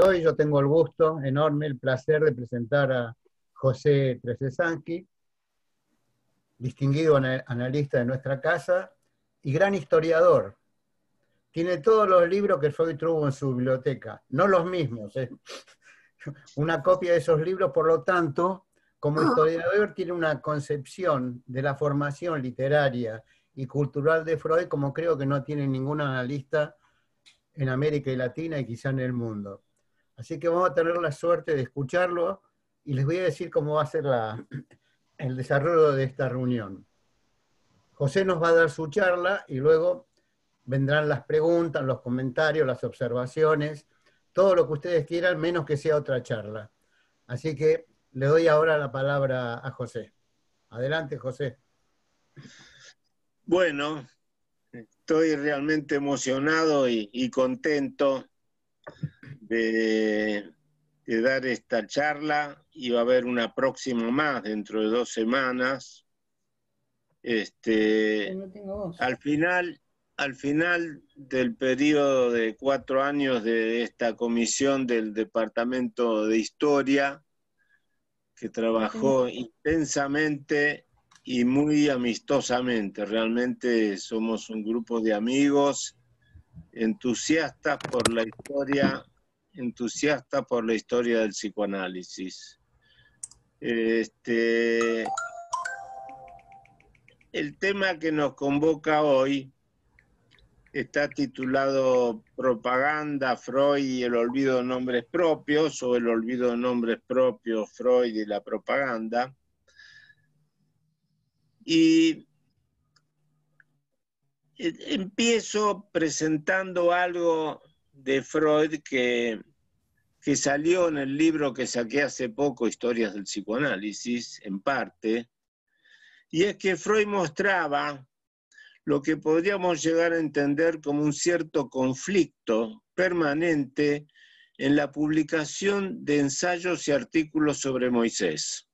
hoy. Yo tengo el gusto enorme, el placer de presentar a José Trezesanski, distinguido analista de nuestra casa y gran historiador. Tiene todos los libros que Freud tuvo en su biblioteca, no los mismos, una copia de esos libros. Por lo tanto, como historiador tiene una concepción de la formación literaria y cultural de Freud como creo que no tiene ningún analista en América y Latina y quizá en el mundo. Así que vamos a tener la suerte de escucharlo y les voy a decir cómo va a ser el desarrollo de esta reunión. José nos va a dar su charla y luego vendrán las preguntas, los comentarios, las observaciones, todo lo que ustedes quieran, menos que sea otra charla. Así que le doy ahora la palabra a José. Adelante, José. Bueno, estoy realmente emocionado y contento de dar esta charla, y va a haber una próxima más dentro de 2 semanas. No tengo voz. Al final del periodo de 4 años de esta comisión del Departamento de Historia, que trabajó intensamente y muy amistosamente. Realmente somos un grupo de amigos entusiastas por la historia, del psicoanálisis. El tema que nos convoca hoy está titulado Propaganda, Freud y el olvido de nombres propios, o el olvido de nombres propios, Freud y la propaganda. Y empiezo presentando algo de Freud que salió en el libro que saqué hace poco, Historias del Psicoanálisis, en parte, y es que Freud mostraba lo que podríamos llegar a entender como un cierto conflicto permanente en la publicación de ensayos y artículos sobre Moisés.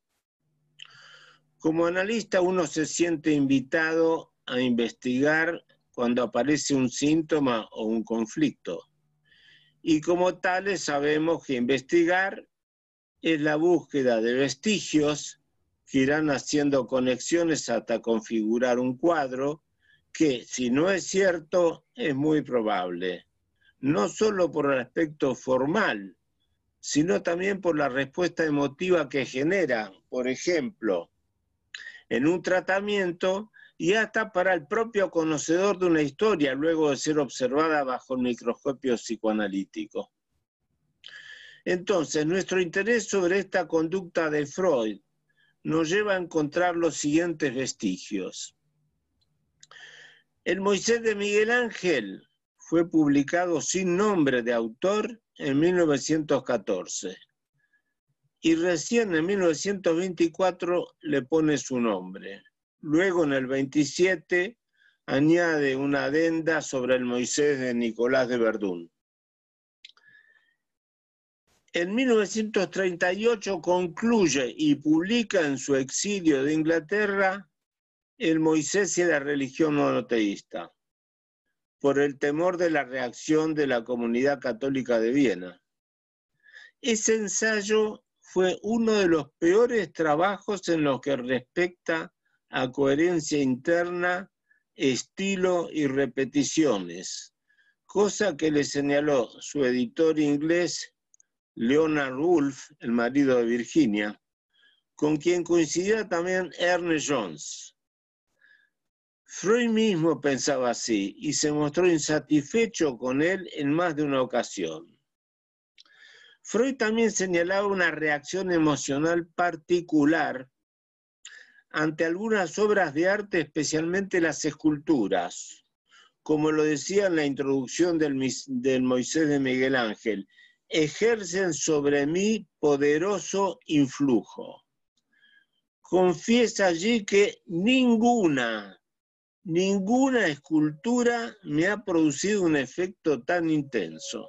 Como analista, uno se siente invitado a investigar cuando aparece un síntoma o un conflicto. Y como tales sabemos que investigar es la búsqueda de vestigios que irán haciendo conexiones hasta configurar un cuadro que, si no es cierto, es muy probable, no solo por el aspecto formal, sino también por la respuesta emotiva que genera, por ejemplo, en un tratamiento, y hasta para el propio conocedor de una historia, luego de ser observada bajo el microscopio psicoanalítico. Entonces, nuestro interés sobre esta conducta de Freud nos lleva a encontrar los siguientes vestigios. El Moisés de Miguel Ángel fue publicado sin nombre de autor en 1914. Y recién en 1924 le pone su nombre. Luego en el 27 añade una adenda sobre el Moisés de Nicolás de Verdún. En 1938 concluye y publica en su exilio de Inglaterra El Moisés y la religión monoteísta, por el temor de la reacción de la comunidad católica de Viena. Ese ensayo fue uno de los peores trabajos en lo que respecta a coherencia interna, estilo y repeticiones, cosa que le señaló su editor inglés Leonard Woolf, el marido de Virginia, con quien coincidía también Ernest Jones. Freud mismo pensaba así y se mostró insatisfecho con él en más de una ocasión. Freud también señalaba una reacción emocional particular ante algunas obras de arte, especialmente las esculturas, como lo decía en la introducción del Moisés de Miguel Ángel, ejercen sobre mí poderoso influjo. Confiesa allí que ninguna escultura me ha producido un efecto tan intenso.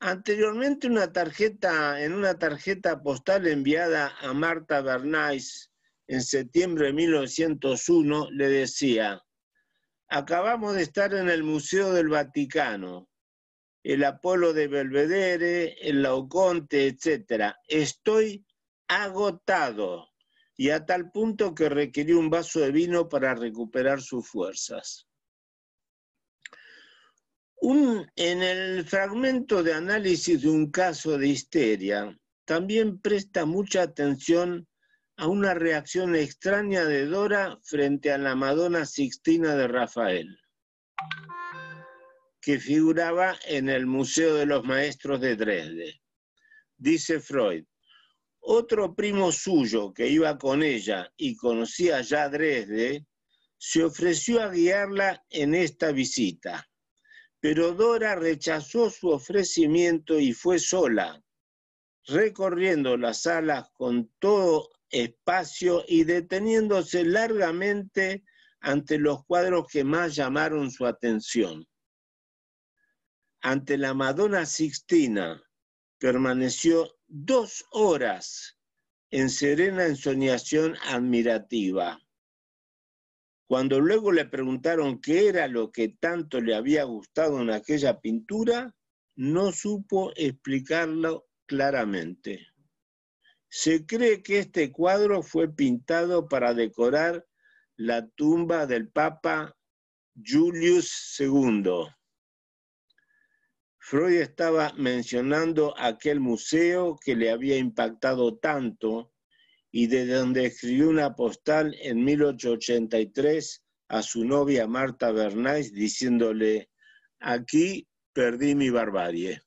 Anteriormente, en una tarjeta postal enviada a Martha Bernays en septiembre de 1901, le decía: acabamos de estar en el Museo del Vaticano el Apolo de Belvedere, el Laoconte, etc. Estoy agotado, y a tal punto que requerí un vaso de vino para recuperar sus fuerzas. En el fragmento de análisis de un caso de histeria, también presta mucha atención a una reacción extraña de Dora frente a la Madonna Sixtina de Rafael, que figuraba en el Museo de los Maestros de Dresde. Dice Freud, otro primo suyo que iba con ella y conocía ya Dresde, se ofreció a guiarla en esta visita, pero Dora rechazó su ofrecimiento y fue sola, recorriendo las salas con todo espacio y deteniéndose largamente ante los cuadros que más llamaron su atención. Ante la Madonna Sixtina permaneció 2 horas en serena ensoñación admirativa. Cuando luego le preguntaron qué era lo que tanto le había gustado en aquella pintura, no supo explicarlo claramente. Se cree que este cuadro fue pintado para decorar la tumba del Papa Julius II. Freud estaba mencionando aquel museo que le había impactado tanto y de donde escribió una postal en 1883 a su novia Marta Bernays diciéndole, aquí perdí mi barbarie.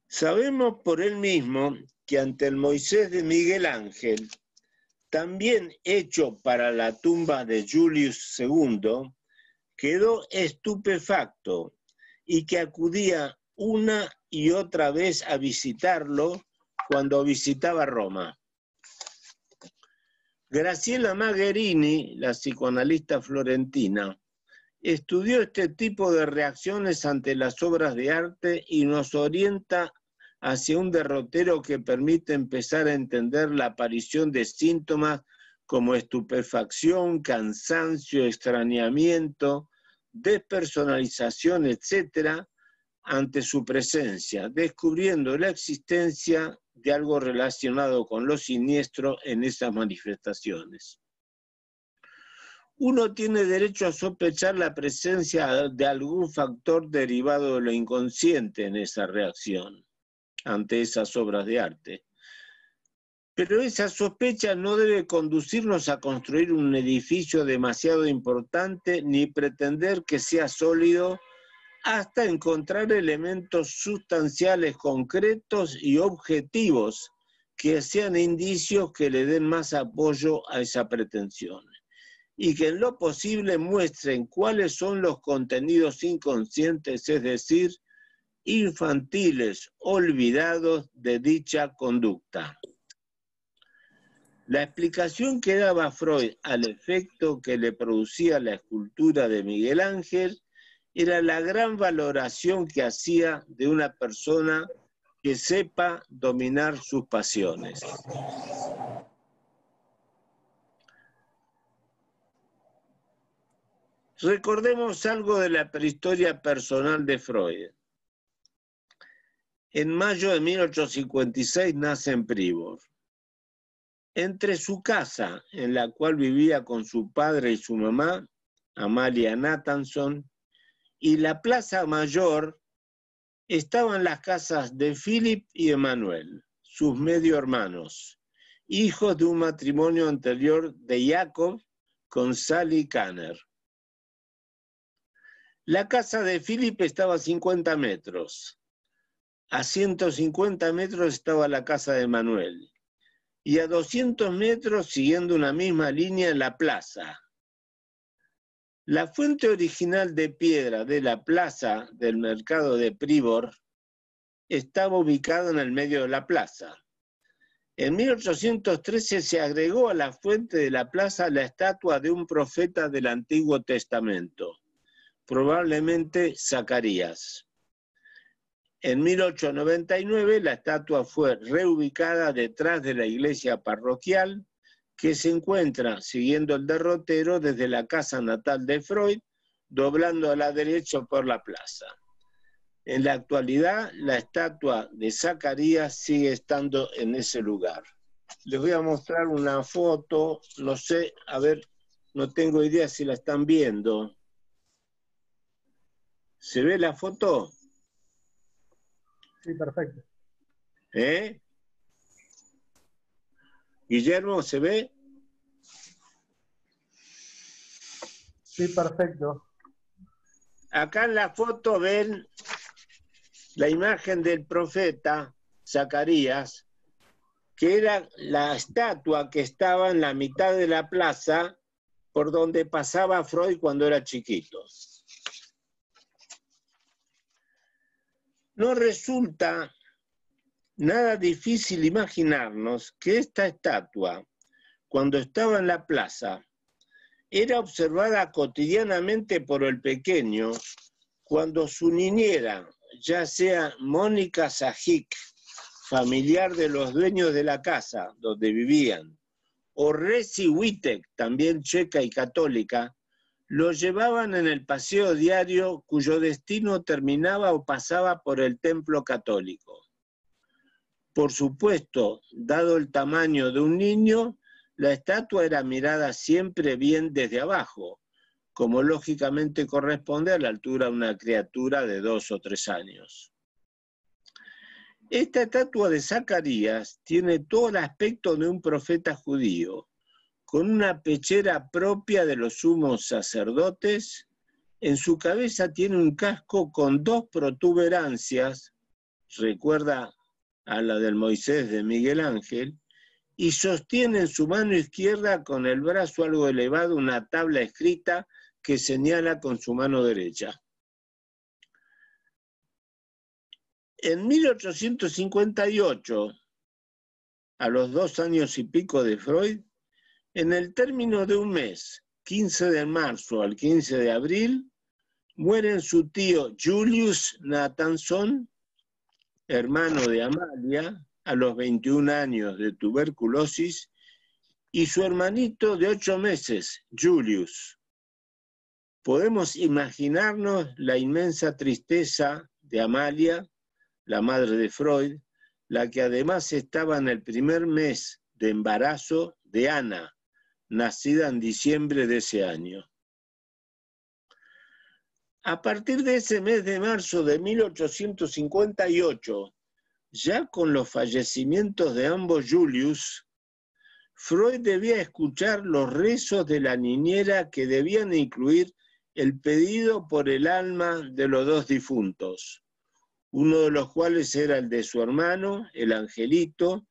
Sabemos por él mismo que ante el Moisés de Miguel Ángel, también hecho para la tumba de Julius II, quedó estupefacto y que acudía una y otra vez a visitarlo cuando visitaba Roma. Graciela Magherini, la psicoanalista florentina, estudió este tipo de reacciones ante las obras de arte y nos orienta hacia un derrotero que permite empezar a entender la aparición de síntomas como estupefacción, cansancio, extrañamiento, despersonalización, etc., ante su presencia, descubriendo la existencia de algo relacionado con lo siniestro en esas manifestaciones. Uno tiene derecho a sospechar la presencia de algún factor derivado de lo inconsciente en esa reacción ante esas obras de arte. Pero esa sospecha no debe conducirnos a construir un edificio demasiado importante ni pretender que sea sólido hasta encontrar elementos sustanciales concretos y objetivos que sean indicios que le den más apoyo a esa pretensión y que en lo posible muestren cuáles son los contenidos inconscientes, es decir, infantiles, olvidados de dicha conducta. La explicación que daba Freud al efecto que le producía la escultura de Miguel Ángel era la gran valoración que hacía de una persona que sepa dominar sus pasiones. Recordemos algo de la prehistoria personal de Freud. En mayo de 1856 nace en Pribor. Entre su casa, en la cual vivía con su padre y su mamá, Amalia Nathanson, y la Plaza Mayor, estaban las casas de Philip y Emanuel, sus medio hermanos, hijos de un matrimonio anterior de Jacob con Sally Kanner. La casa de Philip estaba a 50 metros. A 150 metros estaba la casa de Manuel. Y a 200 metros, siguiendo una misma línea, en la plaza. La fuente original de piedra de la plaza del mercado de Pribor estaba ubicada en el medio de la plaza. En 1813 se agregó a la fuente de la plaza la estatua de un profeta del Antiguo Testamento, probablemente Zacarías. En 1899 la estatua fue reubicada detrás de la iglesia parroquial, que se encuentra siguiendo el derrotero desde la casa natal de Freud, doblando a la derecha por la plaza. En la actualidad, la estatua de Zacarías sigue estando en ese lugar. Les voy a mostrar una foto, no sé, a ver, no tengo idea si la están viendo. ¿Se ve la foto? Sí, perfecto. ¿Eh? Guillermo, ¿se ve? Sí, perfecto. Acá en la foto ven la imagen del profeta Zacarías, que era la estatua que estaba en la mitad de la plaza por donde pasaba Freud cuando era chiquito. No resulta nada difícil imaginarnos que esta estatua, cuando estaba en la plaza, era observada cotidianamente por el pequeño cuando su niñera, ya sea Mónica Sajic, familiar de los dueños de la casa donde vivían, o Resi Witek, también checa y católica, lo llevaban en el paseo diario cuyo destino terminaba o pasaba por el templo católico. Por supuesto, dado el tamaño de un niño, la estatua era mirada siempre bien desde abajo, como lógicamente corresponde a la altura de una criatura de 2 o 3 años. Esta estatua de Zacarías tiene todo el aspecto de un profeta judío, con una pechera propia de los sumos sacerdotes. En su cabeza tiene un casco con 2 protuberancias, recuerda a la del Moisés de Miguel Ángel, y sostiene en su mano izquierda con el brazo algo elevado una tabla escrita que señala con su mano derecha. En 1858, a los 2 años y pico de Freud, en el término de un mes, 15 de marzo al 15 de abril, mueren su tío Julius Nathanson, hermano de Amalia, a los 21 años de tuberculosis, y su hermanito de 8 meses, Julius. Podemos imaginarnos la inmensa tristeza de Amalia, la madre de Freud, la que además estaba en el primer mes de embarazo de Ana, nacida en diciembre de ese año. A partir de ese mes de marzo de 1858, ya con los fallecimientos de ambos Julius, Freud debía escuchar los rezos de la niñera que debían incluir el pedido por el alma de los 2 difuntos, uno de los cuales era el de su hermano, el angelito,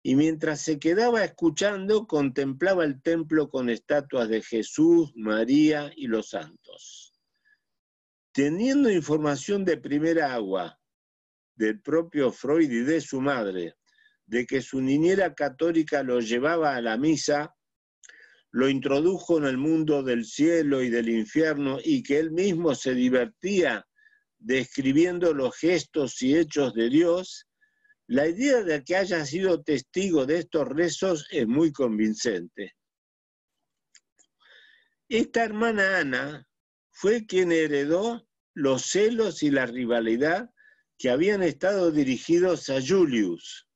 y mientras se quedaba escuchando, contemplaba el templo con estatuas de Jesús, María y los santos. Teniendo información de primera agua del propio Freud y de su madre, de que su niñera católica lo llevaba a la misa, lo introdujo en el mundo del cielo y del infierno y que él mismo se divertía describiendo los gestos y hechos de Dios, la idea de que haya sido testigo de estos rezos es muy convincente. Esta hermana Ana fue quien heredó los celos y la rivalidad que habían estado dirigidos a Julius,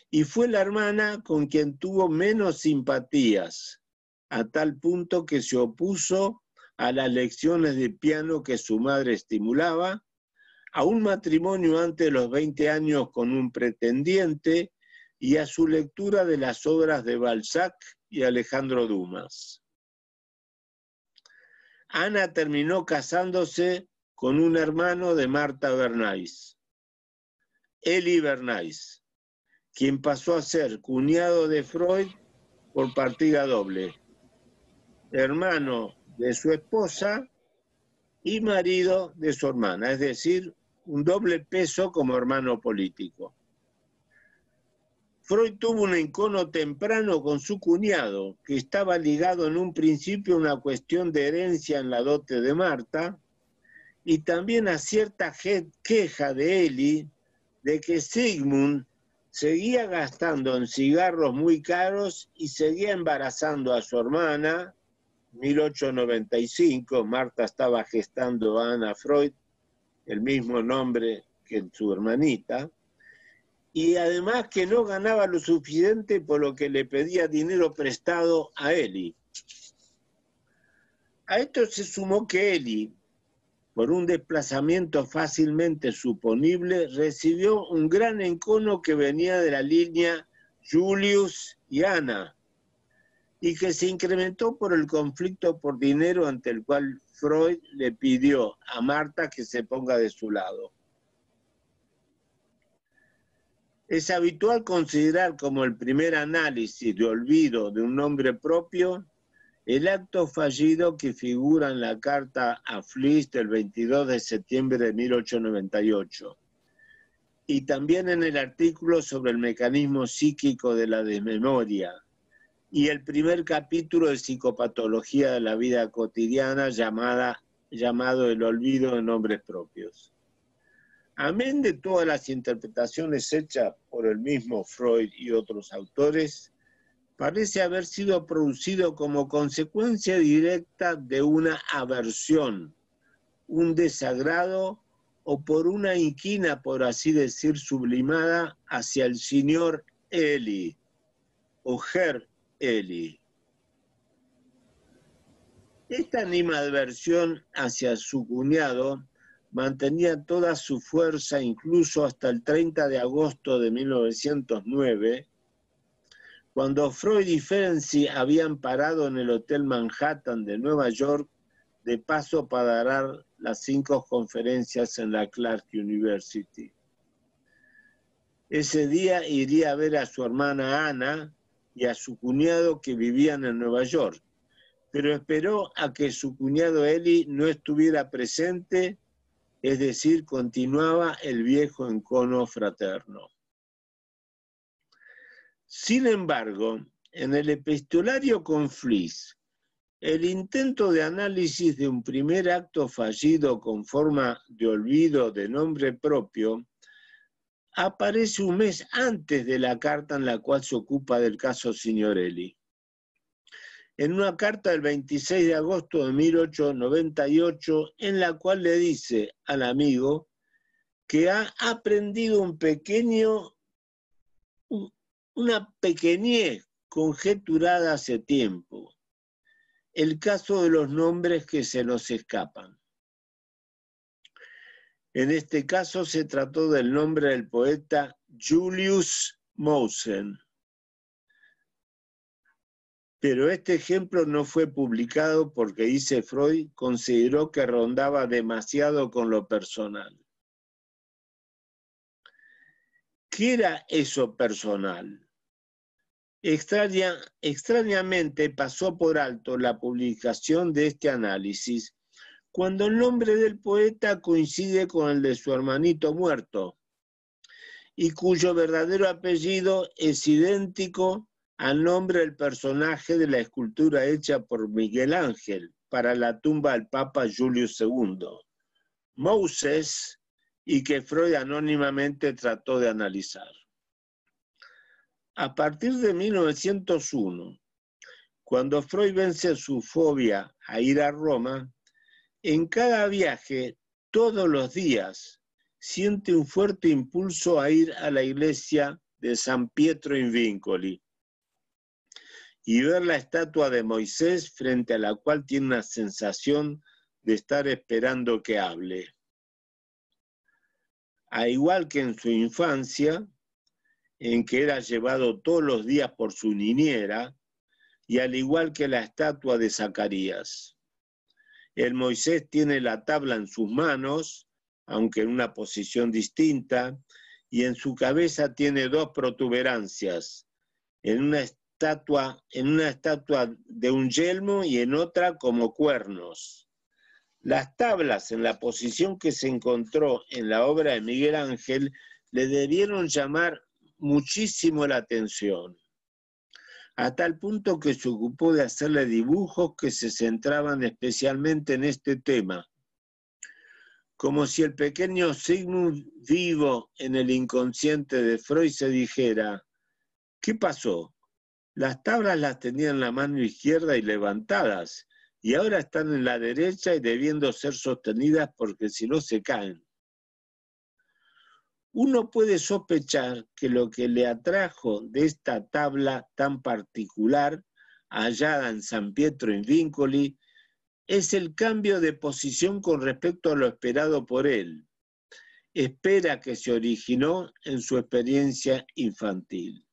y fue la hermana con quien tuvo menos simpatías, a tal punto que se opuso a las lecciones de piano que su madre estimulaba, a un matrimonio antes de los 20 años con un pretendiente y a su lectura de las obras de Balzac y Alejandro Dumas. Ana terminó casándose con un hermano de Marta Bernays, Elie Bernays, quien pasó a ser cuñado de Freud por partida doble, hermano de su esposa y marido de su hermana, es decir, un doble peso como hermano político. Freud tuvo un encono temprano con su cuñado, que estaba ligado en un principio a una cuestión de herencia en la dote de Marta, y también a cierta queja de Elie de que Sigmund seguía gastando en cigarros muy caros y seguía embarazando a su hermana, 1895, Marta estaba gestando a Anna Freud, el mismo nombre que su hermanita, y además que no ganaba lo suficiente, por lo que le pedía dinero prestado a Eli. A esto se sumó que Eli, por un desplazamiento fácilmente suponible, recibió un gran encono que venía de la línea Julius y Anna, y que se incrementó por el conflicto por dinero ante el cual Freud le pidió a Marta que se ponga de su lado. Es habitual considerar como el primer análisis de olvido de un nombre propio el acto fallido que figura en la carta a Fliess del 22 de septiembre de 1898 y también en el artículo sobre el mecanismo psíquico de la desmemoria y el primer capítulo de Psicopatología de la vida cotidiana llamado El olvido de nombres propios. Amén de todas las interpretaciones hechas por el mismo Freud y otros autores, parece haber sido producido como consecuencia directa de una aversión, un desagrado o por una inquina, por así decir, sublimada hacia el señor Eli o Herr Eli. Esta animadversión hacia su cuñado mantenía toda su fuerza incluso hasta el 30 de agosto de 1909, cuando Freud y Ferenczi habían parado en el Hotel Manhattan de Nueva York de paso para dar las 5 conferencias en la Clark University. Ese día iría a ver a su hermana Anna y a su cuñado que vivían en Nueva York, pero esperó a que su cuñado Eli no estuviera presente, es decir, continuaba el viejo encono fraterno. Sin embargo, en el epistolario con Fliess, el intento de análisis de un primer acto fallido con forma de olvido de nombre propio aparece un mes antes de la carta en la cual se ocupa del caso Signorelli. En una carta del 26 de agosto de 1898, en la cual le dice al amigo que ha aprendido una pequeñez conjeturada hace tiempo, el caso de los nombres que se nos escapan. En este caso se trató del nombre del poeta Julius Mausen. Pero este ejemplo no fue publicado porque, dice Freud, consideró que rondaba demasiado con lo personal. ¿Qué era eso personal? Extrañamente pasó por alto la publicación de este análisis cuando el nombre del poeta coincide con el de su hermanito muerto y cuyo verdadero apellido es idéntico al nombre del personaje de la escultura hecha por Miguel Ángel para la tumba del Papa Julius II, Moses, y que Freud anónimamente trató de analizar. A partir de 1901, cuando Freud vence su fobia a ir a Roma, en cada viaje, todos los días, siente un fuerte impulso a ir a la iglesia de San Pietro in Vincoli y ver la estatua de Moisés frente a la cual tiene una sensación de estar esperando que hable. A igual que en su infancia, en que era llevado todos los días por su niñera, y al igual que la estatua de Zacarías. El Moisés tiene la tabla en sus manos, aunque en una posición distinta, y en su cabeza tiene 2 protuberancias, en una estatua de un yelmo y en otra como cuernos. Las tablas en la posición que se encontró en la obra de Miguel Ángel le debieron llamar muchísimo la atención, a tal punto que se ocupó de hacerle dibujos que se centraban especialmente en este tema, como si el pequeño Sigmund vivo en el inconsciente de Freud se dijera: ¿qué pasó? Las tablas las tenía en la mano izquierda y levantadas, y ahora están en la derecha y debiendo ser sostenidas porque si no se caen. Uno puede sospechar que lo que le atrajo de esta tabla tan particular, hallada en San Pietro in Vincoli, es el cambio de posición con respecto a lo esperado por él. Espera que se originó en su experiencia infantil.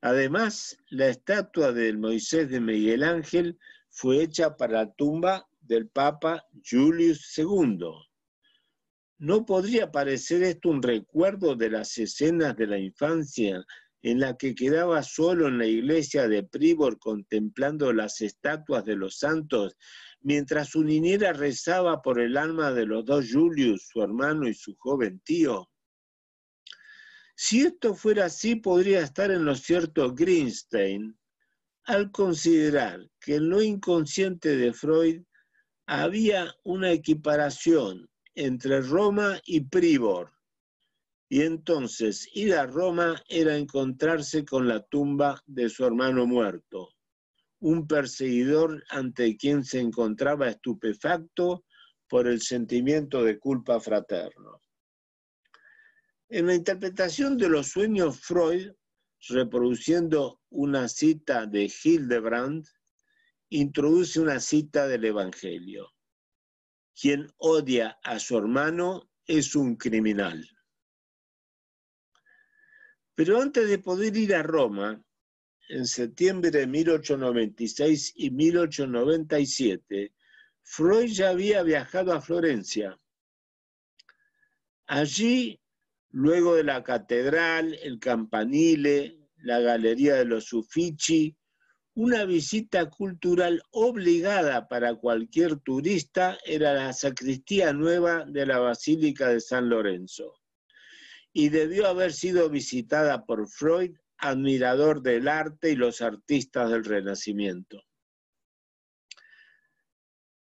Además, la estatua del Moisés de Miguel Ángel fue hecha para la tumba del Papa Julius II. ¿No podría parecer esto un recuerdo de las escenas de la infancia en la que quedaba solo en la iglesia de Pribor contemplando las estatuas de los santos, mientras su niñera rezaba por el alma de los dos Julius, su hermano y su joven tío? Si esto fuera así, podría estar en lo cierto Greenstein, al considerar que en lo inconsciente de Freud había una equiparación entre Roma y Pribor, y entonces ir a Roma era encontrarse con la tumba de su hermano muerto, un perseguidor ante quien se encontraba estupefacto por el sentimiento de culpa fraterno. En la interpretación de los sueños, Freud, reproduciendo una cita de Hildebrand, introduce una cita del Evangelio. Quien odia a su hermano es un criminal. Pero antes de poder ir a Roma, en septiembre de 1896 y 1897, Freud ya había viajado a Florencia. Allí, luego de la catedral, el campanile, la galería de los Uffizi, una visita cultural obligada para cualquier turista era la sacristía nueva de la Basílica de San Lorenzo, y debió haber sido visitada por Freud, admirador del arte y los artistas del Renacimiento.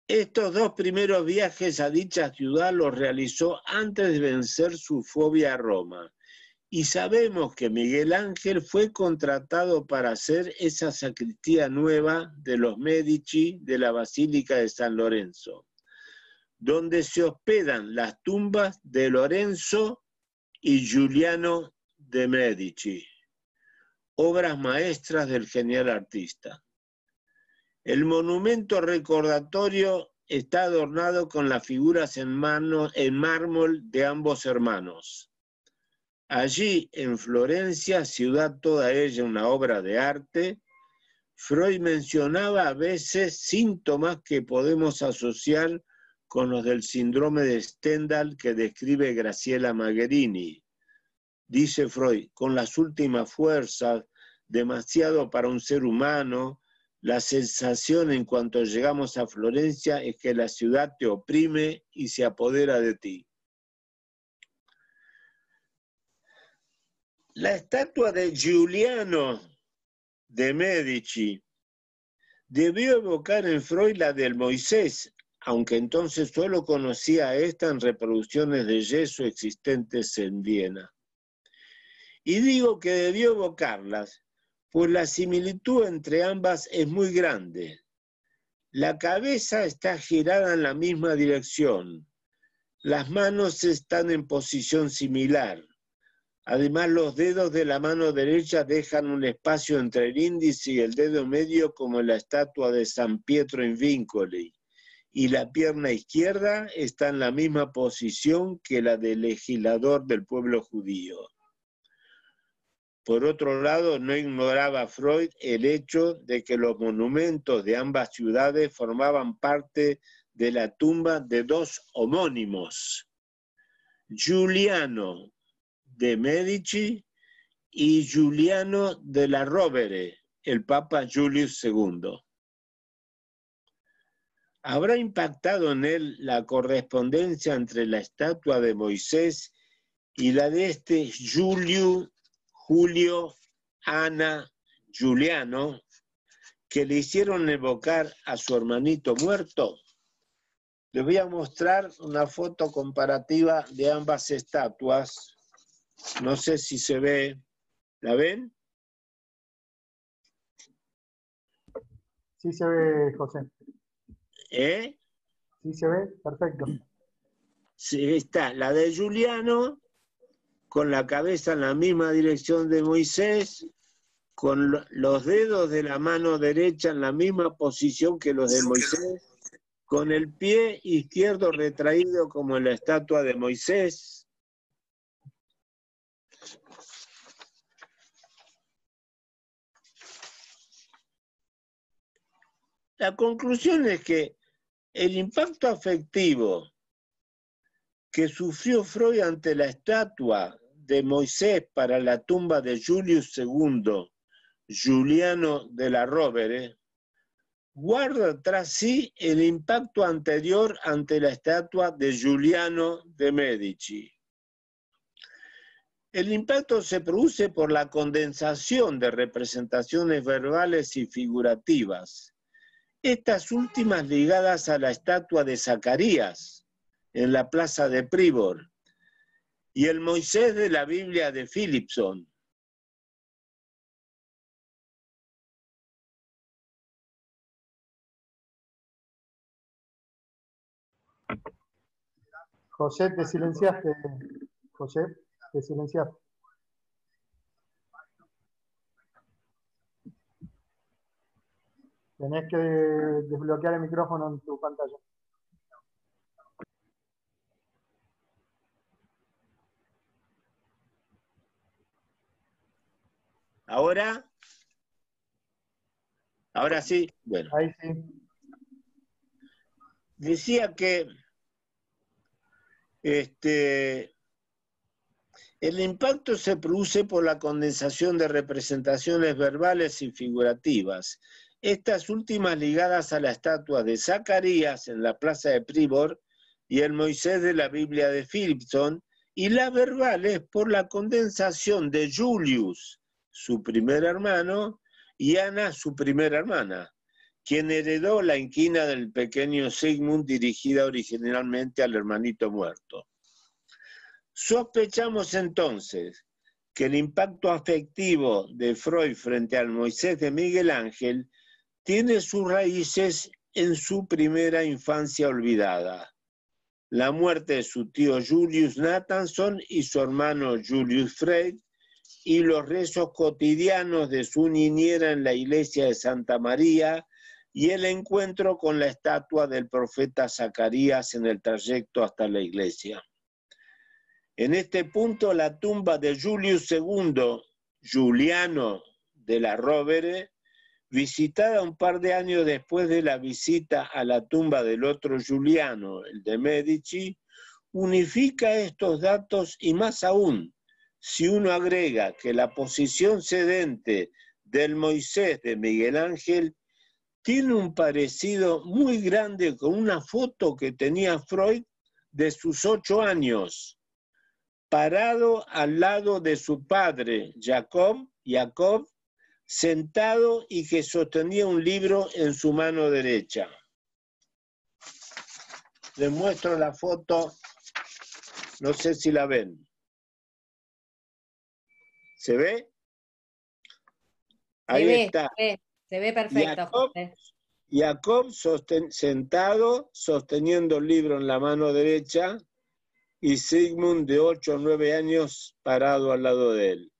Estos dos primeros viajes a dicha ciudad los realizó antes de vencer su fobia a Roma, y sabemos que Miguel Ángel fue contratado para hacer esa sacristía nueva de los Medici de la Basílica de San Lorenzo, donde se hospedan las tumbas de Lorenzo y Giuliano de Medici, obras maestras del genial artista. El monumento recordatorio está adornado con las figuras en mármol de ambos hermanos. Allí, en Florencia, ciudad toda ella una obra de arte, Freud mencionaba a veces síntomas que podemos asociar con los del síndrome de Stendhal que describe Graciela Magherini. Dice Freud, con las últimas fuerzas, demasiado para un ser humano, la sensación en cuanto llegamos a Florencia es que la ciudad te oprime y se apodera de ti. La estatua de Giuliano de Medici debió evocar en Freud la del Moisés, aunque entonces solo conocía a esta en reproducciones de yeso existentes en Viena. Y digo que debió evocarlas, pues la similitud entre ambas es muy grande. La cabeza está girada en la misma dirección. Las manos están en posición similar. Además, los dedos de la mano derecha dejan un espacio entre el índice y el dedo medio como en la estatua de San Pietro in Vincoli. Y la pierna izquierda está en la misma posición que la del legislador del pueblo judío. Por otro lado, no ignoraba Freud el hecho de que los monumentos de ambas ciudades formaban parte de la tumba de dos homónimos, Giuliano de Medici y Giuliano de la Rovere, el Papa Julius II. ¿Habrá impactado en él la correspondencia entre la estatua de Moisés y la de este Julio, Ana, Giuliano, que le hicieron evocar a su hermanito muerto? Les voy a mostrar una foto comparativa de ambas estatuas. No sé si se ve. ¿La ven? Sí se ve, José. ¿Eh? Sí se ve, perfecto. Sí, está la de Juliano, con la cabeza en la misma dirección de Moisés, con los dedos de la mano derecha en la misma posición que los de Moisés, con el pie izquierdo retraído como en la estatua de Moisés. La conclusión es que el impacto afectivo que sufrió Freud ante la estatua de Moisés para la tumba de Julius II, Giuliano della Rovere, guarda tras sí el impacto anterior ante la estatua de Giuliano de Medici. El impacto se produce por la condensación de representaciones verbales y figurativas, estas últimas ligadas a la estatua de Zacarías en la plaza de Pribor y el Moisés de la Biblia de Philipson. José, te silenciaste. José, te silenciaste. Tenés que desbloquear el micrófono en tu pantalla. ¿Ahora? ¿Ahora sí? Bueno. Ahí sí. Decía que el impacto se produce por la condensación de representaciones verbales y figurativas, estas últimas ligadas a la estatua de Zacarías en la plaza de Pribor y el Moisés de la Biblia de Philipson, y las verbales por la condensación de Julius, su primer hermano, y Ana, su primera hermana, quien heredó la inquina del pequeño Sigmund dirigida originalmente al hermanito muerto. Sospechamos entonces que el impacto afectivo de Freud frente al Moisés de Miguel Ángel tiene sus raíces en su primera infancia olvidada, la muerte de su tío Julius Nathanson y su hermano Julius Freud, y los rezos cotidianos de su niñera en la iglesia de Santa María y el encuentro con la estatua del profeta Zacarías en el trayecto hasta la iglesia. En este punto, la tumba de Julius II, Giuliano della Rovere, visitada un par de años después de la visita a la tumba del otro Giuliano, el de Medici, unifica estos datos y más aún, si uno agrega que la posición sedente del Moisés de Miguel Ángel tiene un parecido muy grande con una foto que tenía Freud de sus 8 años, parado al lado de su padre, Jacob, sentado y que sostenía un libro en su mano derecha. Les muestro la foto, no sé si la ven. ¿Se ve? Ahí está. Se ve perfecto. Jacob sentado, sosteniendo el libro en la mano derecha, y Sigmund, de 8 o 9 años, parado al lado de él.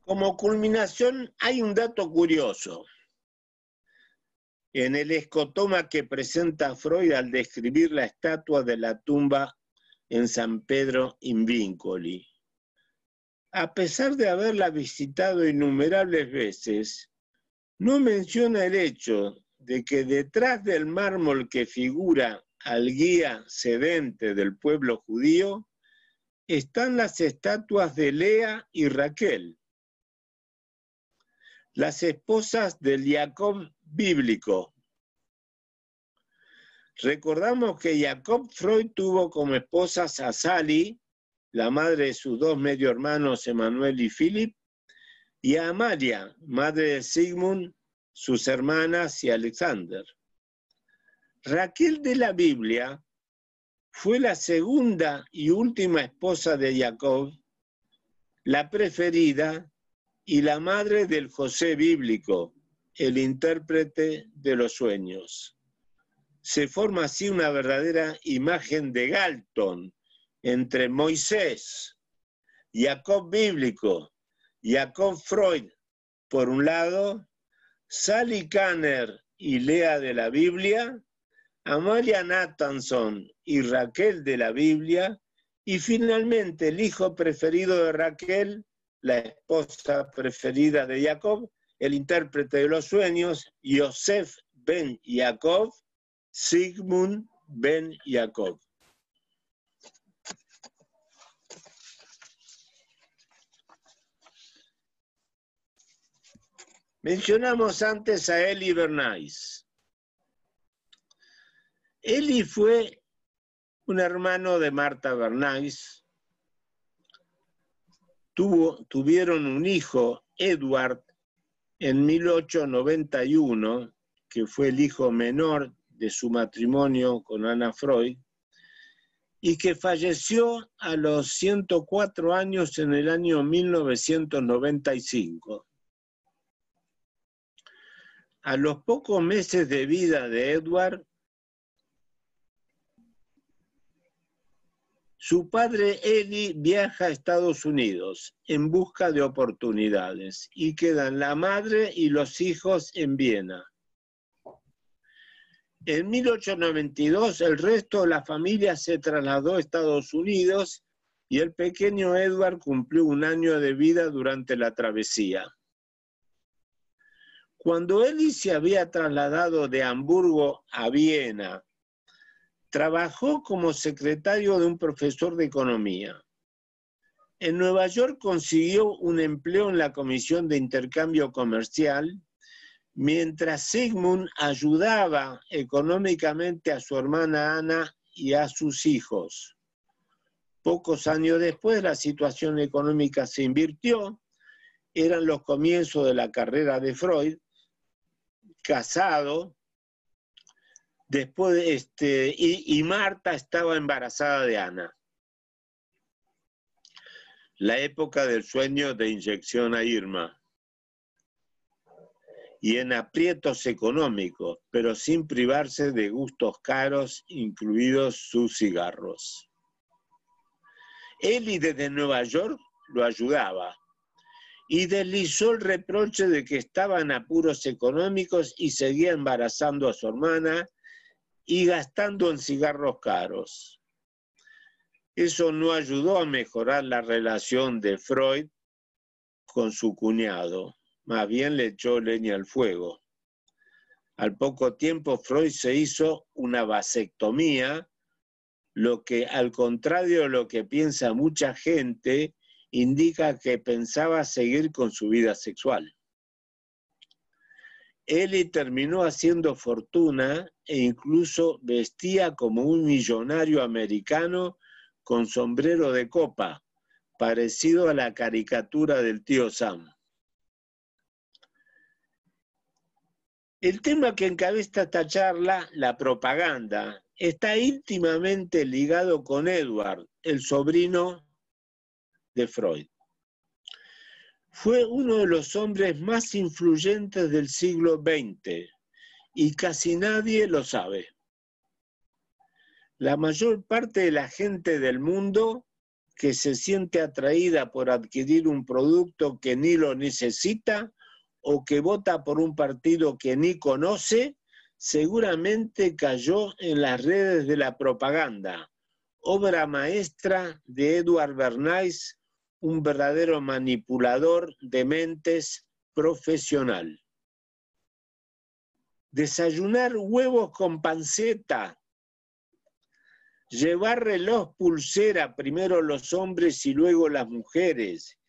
Como culminación, hay un dato curioso. En el escotoma que presenta Freud al describir la estatua de la tumba en San Pedro in Vincoli. A pesar de haberla visitado innumerables veces, no menciona el hecho de que detrás del mármol que figura al guía sedente del pueblo judío están las estatuas de Lea y Raquel, las esposas del Jacob bíblico. Recordamos que Jacob Freud tuvo como esposas a Sally, la madre de sus 2 medio hermanos Emanuel y Philip, y a Amalia, madre de Sigmund, sus hermanas y Alexander. Raquel de la Biblia fue la segunda y última esposa de Jacob, la preferida y la madre del José bíblico, el intérprete de los sueños. Se forma así una verdadera imagen de Galton entre Moisés, Jacob bíblico, Jacob Freud, por un lado, Sally Kanner y Lea de la Biblia, Amalia Nathanson y Raquel de la Biblia, y finalmente el hijo preferido de Raquel, la esposa preferida de Jacob, el intérprete de los sueños, Yosef ben Jacob, Sigmund ben Jacob. Mencionamos antes a Elie Bernays. Elie fue un hermano de Martha Bernays. Tuvieron un hijo, Edward, en 1891, que fue el hijo menor de su matrimonio con Anna Freud, y que falleció a los 104 años en el año 1995. A los pocos meses de vida de Edward, su padre Elie viaja a Estados Unidos en busca de oportunidades y quedan la madre y los hijos en Viena. En 1892 el resto de la familia se trasladó a Estados Unidos y el pequeño Edward cumplió 1 año de vida durante la travesía. Cuando Elie se había trasladado de Hamburgo a Viena, trabajó como secretario de un profesor de economía. En Nueva York consiguió un empleo en la Comisión de Intercambio Comercial, mientras Sigmund ayudaba económicamente a su hermana Ana y a sus hijos. Pocos años después la situación económica se invirtió, eran los comienzos de la carrera de Freud, casado, después y Marta estaba embarazada de Ana. La época del sueño de inyección a Irma. Y en aprietos económicos, pero sin privarse de gustos caros, incluidos sus cigarros. Elie desde Nueva York lo ayudaba y deslizó el reproche de que estaba en apuros económicos y seguía embarazando a su hermana y gastando en cigarros caros. Eso no ayudó a mejorar la relación de Freud con su cuñado, más bien le echó leña al fuego. Al poco tiempo Freud se hizo una vasectomía, lo que, al contrario de lo que piensa mucha gente, indica que pensaba seguir con su vida sexual. Elie terminó haciendo fortuna e incluso vestía como un millonario americano con sombrero de copa, parecido a la caricatura del tío Sam. El tema que encabeza esta charla, la propaganda, está íntimamente ligado con Edward, el sobrino de Freud. Fue uno de los hombres más influyentes del siglo XX y casi nadie lo sabe. La mayor parte de la gente del mundo que se siente atraída por adquirir un producto que ni lo necesita o que vota por un partido que ni conoce, seguramente cayó en las redes de la propaganda, obra maestra de Edward Bernays, un verdadero manipulador de mentes profesional. Desayunar huevos con panceta, llevar reloj pulsera, primero los hombres y luego las mujeres,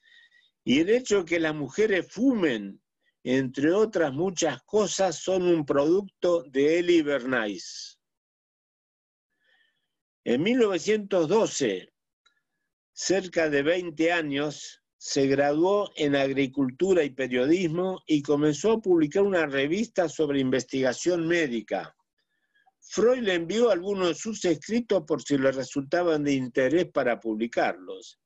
y el hecho de que las mujeres fumen, entre otras muchas cosas, son un producto de Elie Bernays. En 1912, cerca de 20 años, se graduó en Agricultura y Periodismo y comenzó a publicar una revista sobre investigación médica. Freud le envió algunos de sus escritos por si le resultaban de interés para publicarlos.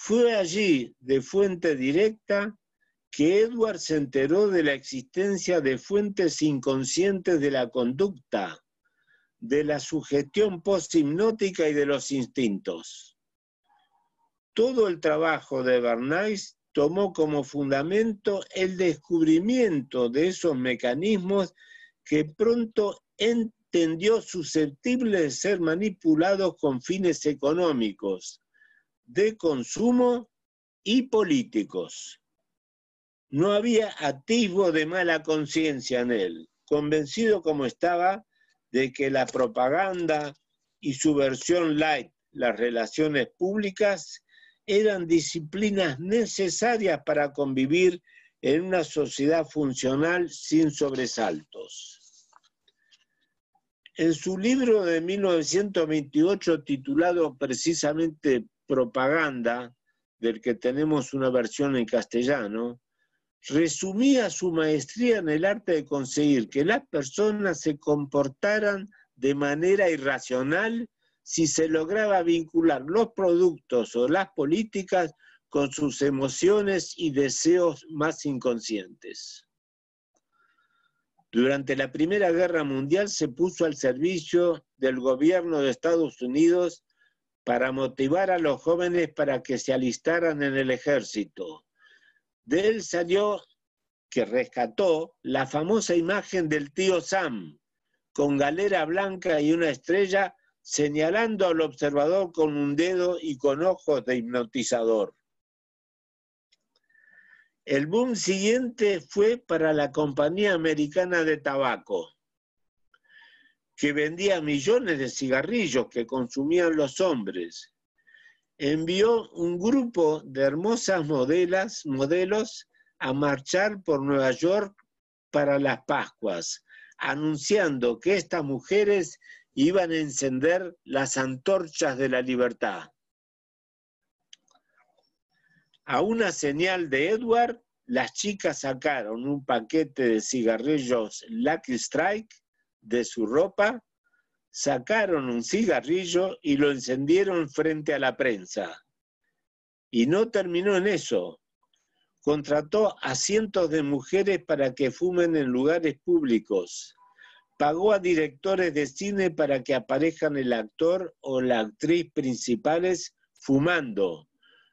Fue allí, de fuente directa, que Edward se enteró de la existencia de fuentes inconscientes de la conducta, de la sugestión posthipnótica y de los instintos. Todo el trabajo de Bernays tomó como fundamento el descubrimiento de esos mecanismos que pronto entendió susceptibles de ser manipulados con fines económicos, de consumo y políticos. No había atisbo de mala conciencia en él, convencido como estaba de que la propaganda y su versión light, las relaciones públicas, eran disciplinas necesarias para convivir en una sociedad funcional sin sobresaltos. En su libro de 1928 titulado precisamente Propaganda, del que tenemos una versión en castellano, resumía su maestría en el arte de conseguir que las personas se comportaran de manera irracional si se lograba vincular los productos o las políticas con sus emociones y deseos más inconscientes. Durante la Primera Guerra Mundial se puso al servicio del gobierno de Estados Unidos para motivar a los jóvenes para que se alistaran en el ejército. De él salió, que rescató, la famosa imagen del tío Sam, con galera blanca y una estrella, señalando al observador con un dedo y con ojos de hipnotizador. El boom siguiente fue para la Compañía Americana de Tabaco, que vendía millones de cigarrillos que consumían los hombres. Envió un grupo de hermosas modelos a marchar por Nueva York para las Pascuas, anunciando que estas mujeres iban a encender las antorchas de la libertad. A una señal de Edward, las chicas sacaron un paquete de cigarrillos Lucky Strike de su ropa, sacaron un cigarrillo y lo encendieron frente a la prensa. Y no terminó en eso. Contrató a cientos de mujeres para que fumen en lugares públicos. Pagó a directores de cine para que aparezcan el actor o la actriz principales fumando,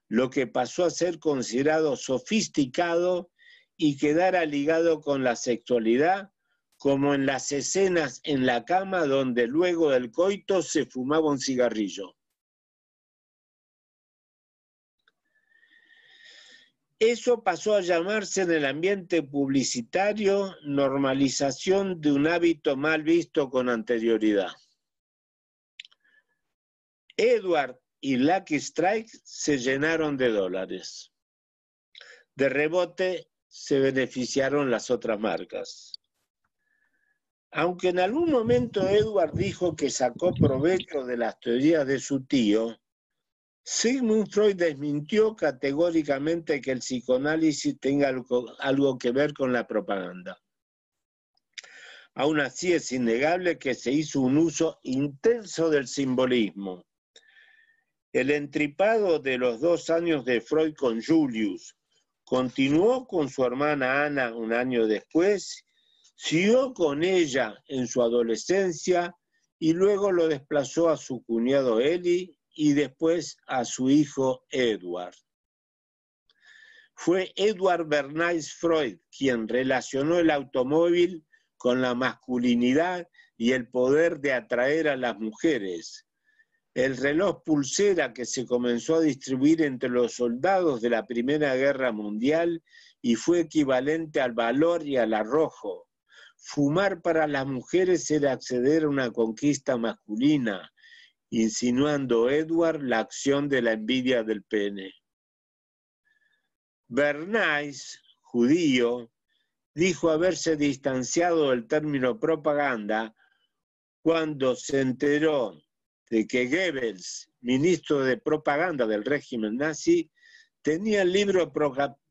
lo que pasó a ser considerado sofisticado y quedara ligado con la sexualidad, como en las escenas en la cama donde luego del coito se fumaba un cigarrillo. Eso pasó a llamarse en el ambiente publicitario normalización de un hábito mal visto con anterioridad. Edward y Lucky Strike se llenaron de dólares. De rebote se beneficiaron las otras marcas. Aunque en algún momento Edward dijo que sacó provecho de las teorías de su tío, Sigmund Freud desmintió categóricamente que el psicoanálisis tenga algo que ver con la propaganda. Aún así es innegable que se hizo un uso intenso del simbolismo. El entripado de los 2 años de Freud con Julius continuó con su hermana Ana un año después, siguió con ella en su adolescencia y luego lo desplazó a su cuñado Eli y después a su hijo Edward. Fue Edward Bernays Freud quien relacionó el automóvil con la masculinidad y el poder de atraer a las mujeres. El reloj pulsera que se comenzó a distribuir entre los soldados de la Primera Guerra Mundial y fue equivalente al valor y al arrojo. Fumar para las mujeres era acceder a una conquista masculina, insinuando Edward la acción de la envidia del pene. Bernays, judío, dijo haberse distanciado del término propaganda cuando se enteró de que Goebbels, ministro de propaganda del régimen nazi, tenía el libro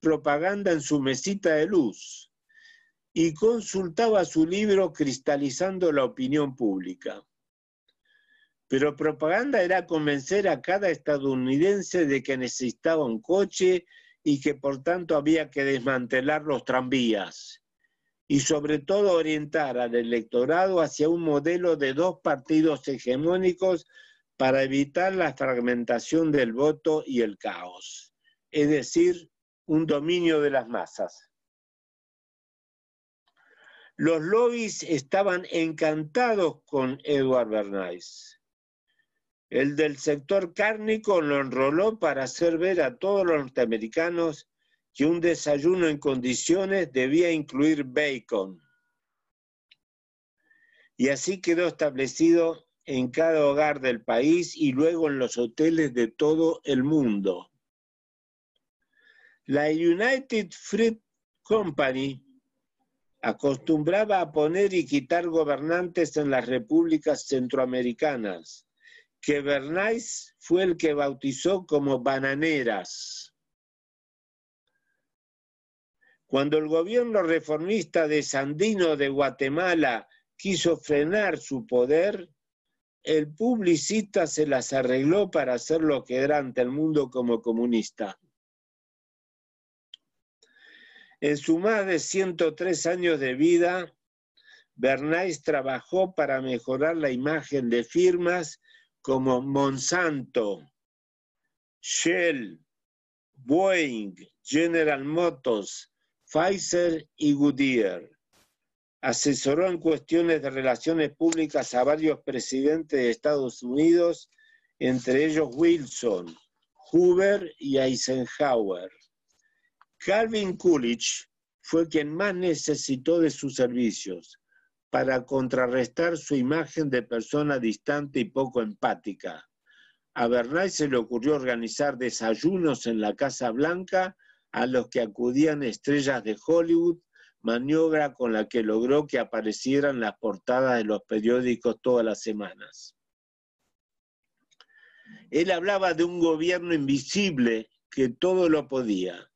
Propaganda en su mesita de luz y consultaba su libro cristalizando la opinión pública. Pero propaganda era convencer a cada estadounidense de que necesitaba un coche y que por tanto había que desmantelar los tranvías. Y sobre todo orientar al electorado hacia un modelo de dos partidos hegemónicos para evitar la fragmentación del voto y el caos. Es decir, un dominio de las masas. Los lobbies estaban encantados con Edward Bernays. El del sector cárnico lo enroló para hacer ver a todos los norteamericanos que un desayuno en condiciones debía incluir bacon. Y así quedó establecido en cada hogar del país y luego en los hoteles de todo el mundo. La United Fruit Company acostumbraba a poner y quitar gobernantes en las repúblicas centroamericanas, que Bernays fue el que bautizó como bananeras. Cuando el gobierno reformista de Sandino de Guatemala quiso frenar su poder, el publicista se las arregló para hacer lo que era ante el mundo como comunista. En sus más de 103 años de vida, Bernays trabajó para mejorar la imagen de firmas como Monsanto, Shell, Boeing, General Motors, Pfizer y Goodyear. Asesoró en cuestiones de relaciones públicas a varios presidentes de Estados Unidos, entre ellos Wilson, Hoover y Eisenhower. Calvin Coolidge fue quien más necesitó de sus servicios para contrarrestar su imagen de persona distante y poco empática. A Bernays se le ocurrió organizar desayunos en la Casa Blanca a los que acudían estrellas de Hollywood, maniobra con la que logró que aparecieran las portadas de los periódicos todas las semanas. Él hablaba de un gobierno invisible que todo lo podía.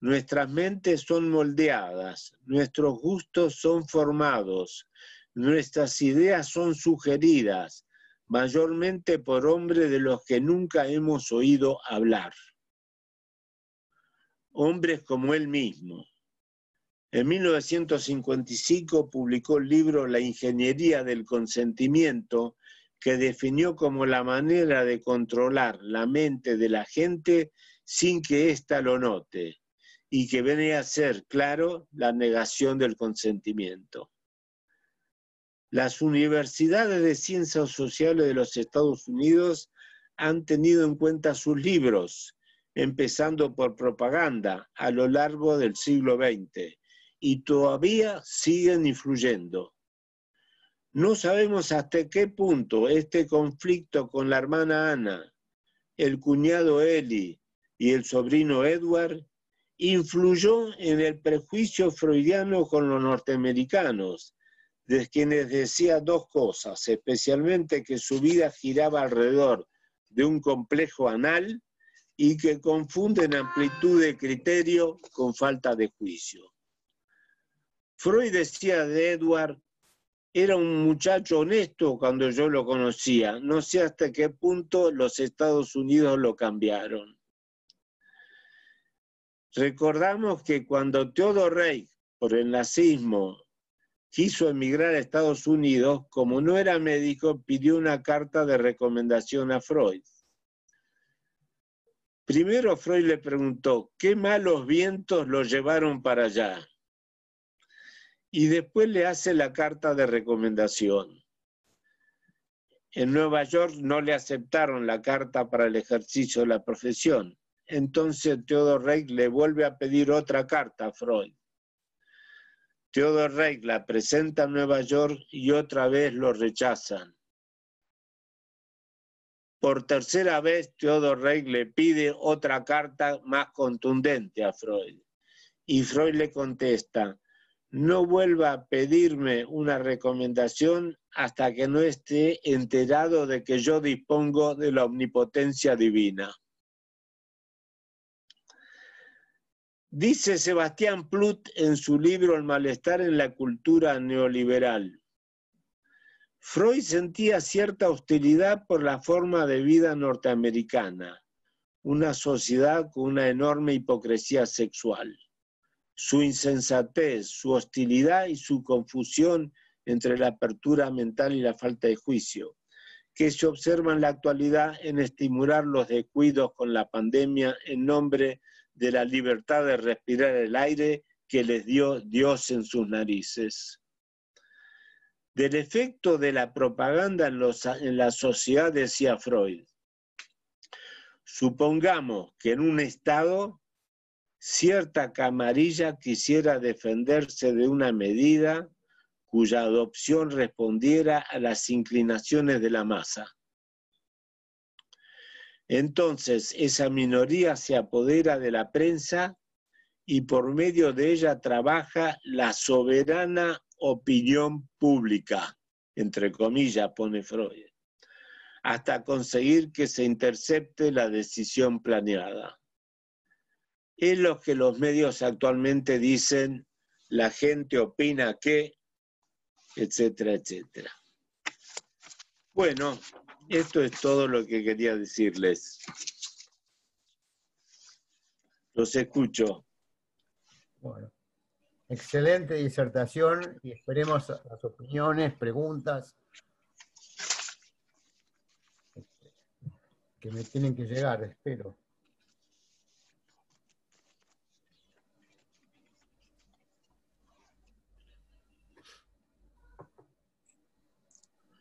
Nuestras mentes son moldeadas, nuestros gustos son formados, nuestras ideas son sugeridas, mayormente por hombres de los que nunca hemos oído hablar. Hombres como él mismo. En 1955 publicó el libro La ingeniería del consentimiento, que definió como la manera de controlar la mente de la gente sin que ésta lo note, y que venía a ser, claro, la negación del consentimiento. Las universidades de ciencias sociales de los Estados Unidos han tenido en cuenta sus libros, empezando por propaganda a lo largo del siglo XX, y todavía siguen influyendo. No sabemos hasta qué punto este conflicto con la hermana Ana, el cuñado Eli y el sobrino Edward influyó en el prejuicio freudiano con los norteamericanos, de quienes decía dos cosas, especialmente que su vida giraba alrededor de un complejo anal y que confunden amplitud de criterio con falta de juicio. Freud decía de Edward: era un muchacho honesto cuando yo lo conocía, no sé hasta qué punto los Estados Unidos lo cambiaron. Recordamos que cuando Theodor Reich, por el nazismo, quiso emigrar a Estados Unidos, como no era médico, pidió una carta de recomendación a Freud. Primero Freud le preguntó, ¿qué malos vientos lo llevaron para allá? Y después le hace la carta de recomendación. En Nueva York no le aceptaron la carta para el ejercicio de la profesión. Entonces Theodor Reich le vuelve a pedir otra carta a Freud. Theodor Reich la presenta en Nueva York y otra vez lo rechazan. Por tercera vez, Theodor Reich le pide otra carta más contundente a Freud. Y Freud le contesta, no vuelva a pedirme una recomendación hasta que no esté enterado de que yo dispongo de la omnipotencia divina. Dice Sebastián Plut en su libro El malestar en la cultura neoliberal: Freud sentía cierta hostilidad por la forma de vida norteamericana, una sociedad con una enorme hipocresía sexual. Su insensatez, su hostilidad y su confusión entre la apertura mental y la falta de juicio, que se observa en la actualidad en estimular los descuidos con la pandemia en nombre de la libertad de respirar el aire que les dio Dios en sus narices. Del efecto de la propaganda en la sociedad, decía Freud. Supongamos que en un estado cierta camarilla quisiera defenderse de una medida cuya adopción respondiera a las inclinaciones de la masa. Entonces, esa minoría se apodera de la prensa y por medio de ella trabaja la soberana opinión pública, entre comillas pone Freud, hasta conseguir que se intercepte la decisión planeada. Es lo que los medios actualmente dicen, la gente opina que, etcétera, etcétera. Bueno, esto es todo lo que quería decirles. Los escucho. Bueno, excelente disertación y esperemos las opiniones, preguntas que me tienen que llegar, espero.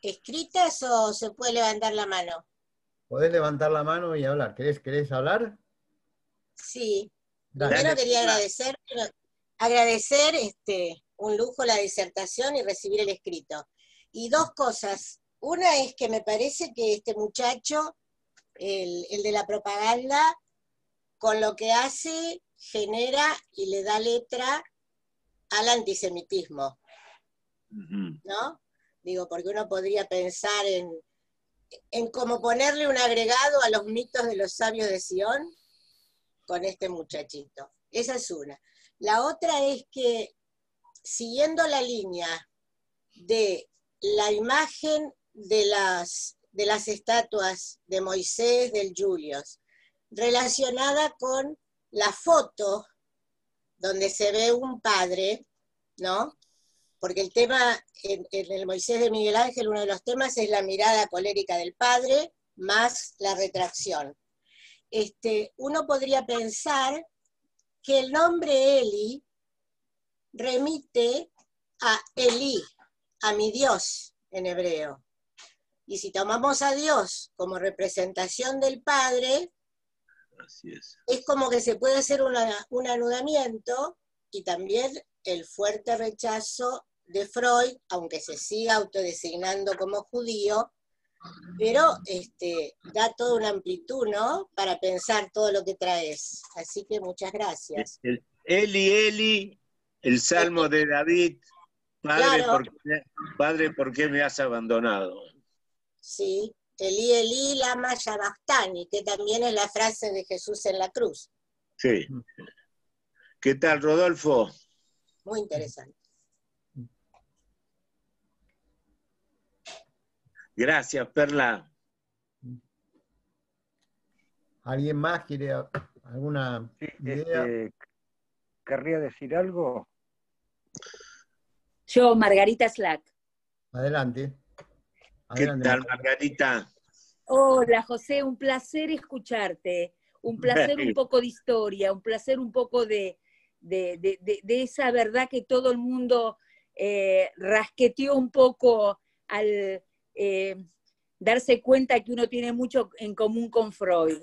¿Escritas o se puede levantar la mano? Podés levantar la mano y hablar. ¿Querés hablar? Sí. Dale. Primero quería agradecer un lujo la disertación y recibir el escrito. Y dos cosas. Una es que me parece que este muchacho, el de la propaganda, con lo que hace, genera y le da letra al antisemitismo, ¿no? Digo, porque uno podría pensar en cómo ponerle un agregado a los mitos de los sabios de Sion con este muchachito. Esa es una. La otra es que, siguiendo la línea de la imagen de las estatuas de Moisés, del Julius, relacionada con la foto donde se ve un padre, ¿no? Porque el tema, en el Moisés de Miguel Ángel, uno de los temas es la mirada colérica del padre más la retracción. Uno podría pensar que el nombre Eli remite a Elí, a mi Dios en hebreo. Y si tomamos a Dios como representación del Padre, así es como que se puede hacer un anudamiento y también el fuerte rechazo de Freud, aunque se siga autodesignando como judío, pero da toda una amplitud, ¿no?, para pensar todo lo que traes. Así que muchas gracias. Eli, Eli, el Salmo de David, Padre, claro. Padre, ¿por qué me has abandonado? Sí, Elí, Elí, lama sabactani, que también es la frase de Jesús en la cruz. Sí. ¿Qué tal, Rodolfo? Muy interesante. Gracias, Perla. ¿Alguien más quiere alguna idea? ¿Querría decir algo? Yo, Margarita Slack. Adelante. ¿Qué tal, Margarita? Hola, José, un placer escucharte. Un placer un poco de historia, un placer un poco de esa verdad que todo el mundo rasqueteó un poco al darse cuenta que uno tiene mucho en común con Freud.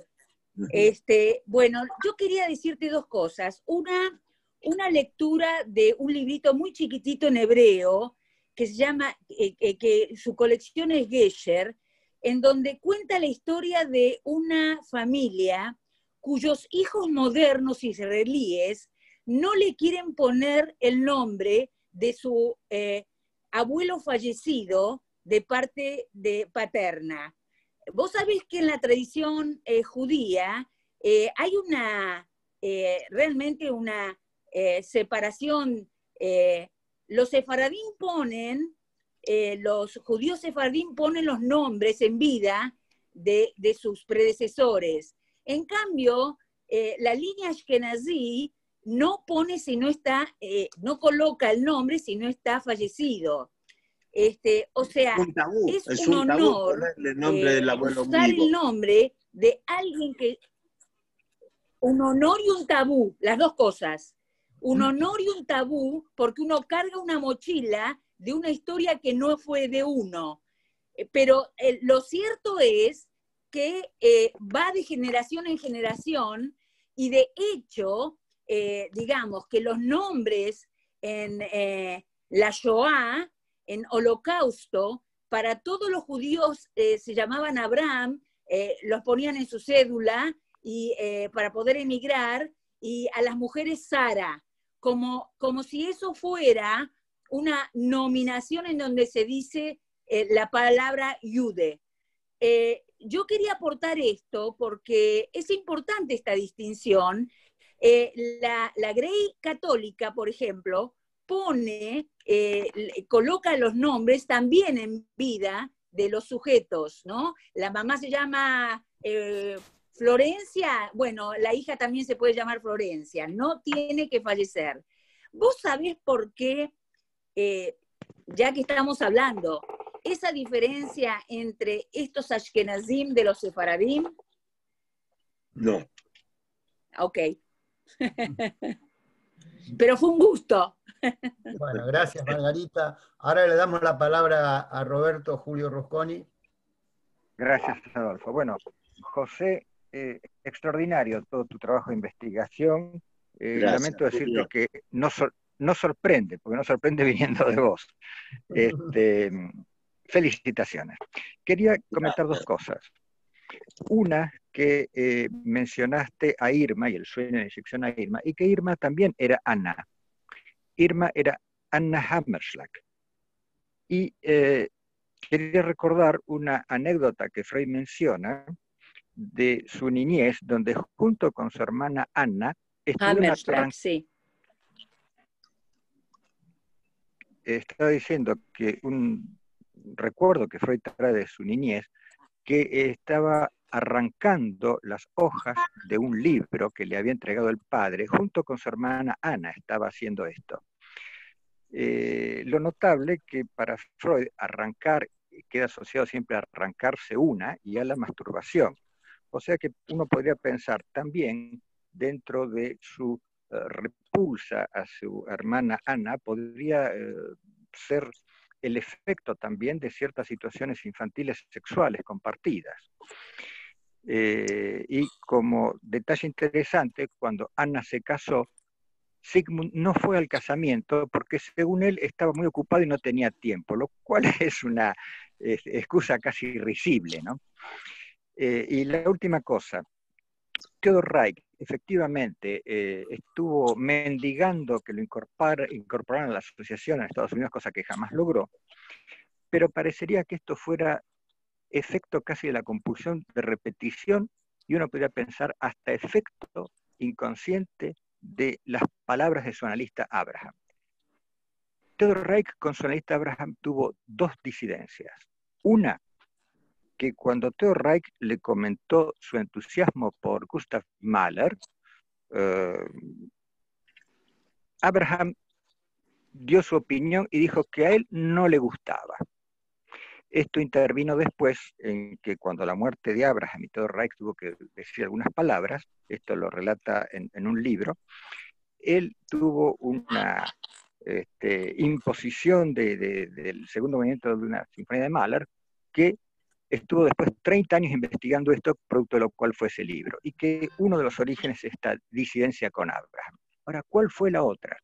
Bueno, yo quería decirte dos cosas. Una lectura de un librito muy chiquitito en hebreo, que se llama, que su colección es Gesher, en donde cuenta la historia de una familia cuyos hijos modernos israelíes no le quieren poner el nombre de su abuelo fallecido de parte de paterna. Vos sabés que en la tradición judía hay realmente una separación. Los sefaradín ponen los judíos sefardín ponen los nombres en vida de sus predecesores. En cambio, la línea Ashkenazí no pone si no está, no coloca el nombre si no está fallecido. O sea, Un tabú, es un honor ponerle el nombre del abuelo usar vivo. el nombre de alguien que... Un honor y un tabú, las dos cosas. Un honor y un tabú porque uno carga una mochila de una historia que no fue de uno. Pero lo cierto es que va de generación en generación y de hecho, digamos que los nombres en la Shoah, en Holocausto, para todos los judíos se llamaban Abraham, los ponían en su cédula y para poder emigrar, y a las mujeres Sara, como si eso fuera una nominación en donde se dice la palabra Yude. Yo quería aportar esto porque es importante esta distinción. La Grey católica, por ejemplo, coloca los nombres también en vida de los sujetos, ¿no? La mamá se llama Florencia, bueno, la hija también se puede llamar Florencia, no tiene que fallecer. ¿Vos sabés por qué, ya que estamos hablando, esa diferencia entre estos ashkenazim de los sefaradim? No. Ok. Pero fue un gusto. Bueno, gracias Margarita. Ahora le damos la palabra a Roberto Julio Rusconi. Gracias, Adolfo. Bueno, José, extraordinario todo tu trabajo de investigación. Gracias, Lamento decirte Julio. que no sorprende, porque no sorprende viniendo de vos. Felicitaciones. Quería comentar dos cosas. Una, que mencionaste a Irma y el sueño de inyección a Irma, y que Irma también era Anna. Irma era Anna Hammerschlag. Y quería recordar una anécdota que Freud menciona de su niñez, donde junto con su hermana Anna Hammerschlag, sí. Estaba diciendo que un recuerdo que Freud trae de su niñez, que estaba arrancando las hojas de un libro que le había entregado el padre, junto con su hermana Ana estaba haciendo esto. Lo notable que para Freud arrancar queda asociado siempre a arrancarse una y a la masturbación. O sea que uno podría pensar también dentro de su repulsa a su hermana Ana, podría ser el efecto también de ciertas situaciones infantiles sexuales compartidas. Y como detalle interesante, cuando Ana se casó, Sigmund no fue al casamiento porque según él estaba muy ocupado y no tenía tiempo, lo cual es una excusa casi risible, ¿no? Y la última cosa, Theodor Reich efectivamente estuvo mendigando que lo incorporaran a la asociación en Estados Unidos, cosa que jamás logró, pero parecería que esto fuera efecto casi de la compulsión de repetición, y uno podría pensar hasta efecto inconsciente de las palabras de su analista Abraham. Theodor Reich con su analista Abraham tuvo dos disidencias. Una, que cuando Theodor Reich le comentó su entusiasmo por Gustav Mahler, Abraham dio su opinión y dijo que a él no le gustaba. Esto intervino después en que cuando la muerte de Abraham y Theodor Reich tuvo que decir algunas palabras, esto lo relata en un libro, él tuvo una imposición del segundo movimiento de una sinfonía de Mahler que estuvo después 30 años investigando esto, producto de lo cual fue ese libro, y que uno de los orígenes es esta disidencia con Abraham. Ahora, ¿cuál fue la otra?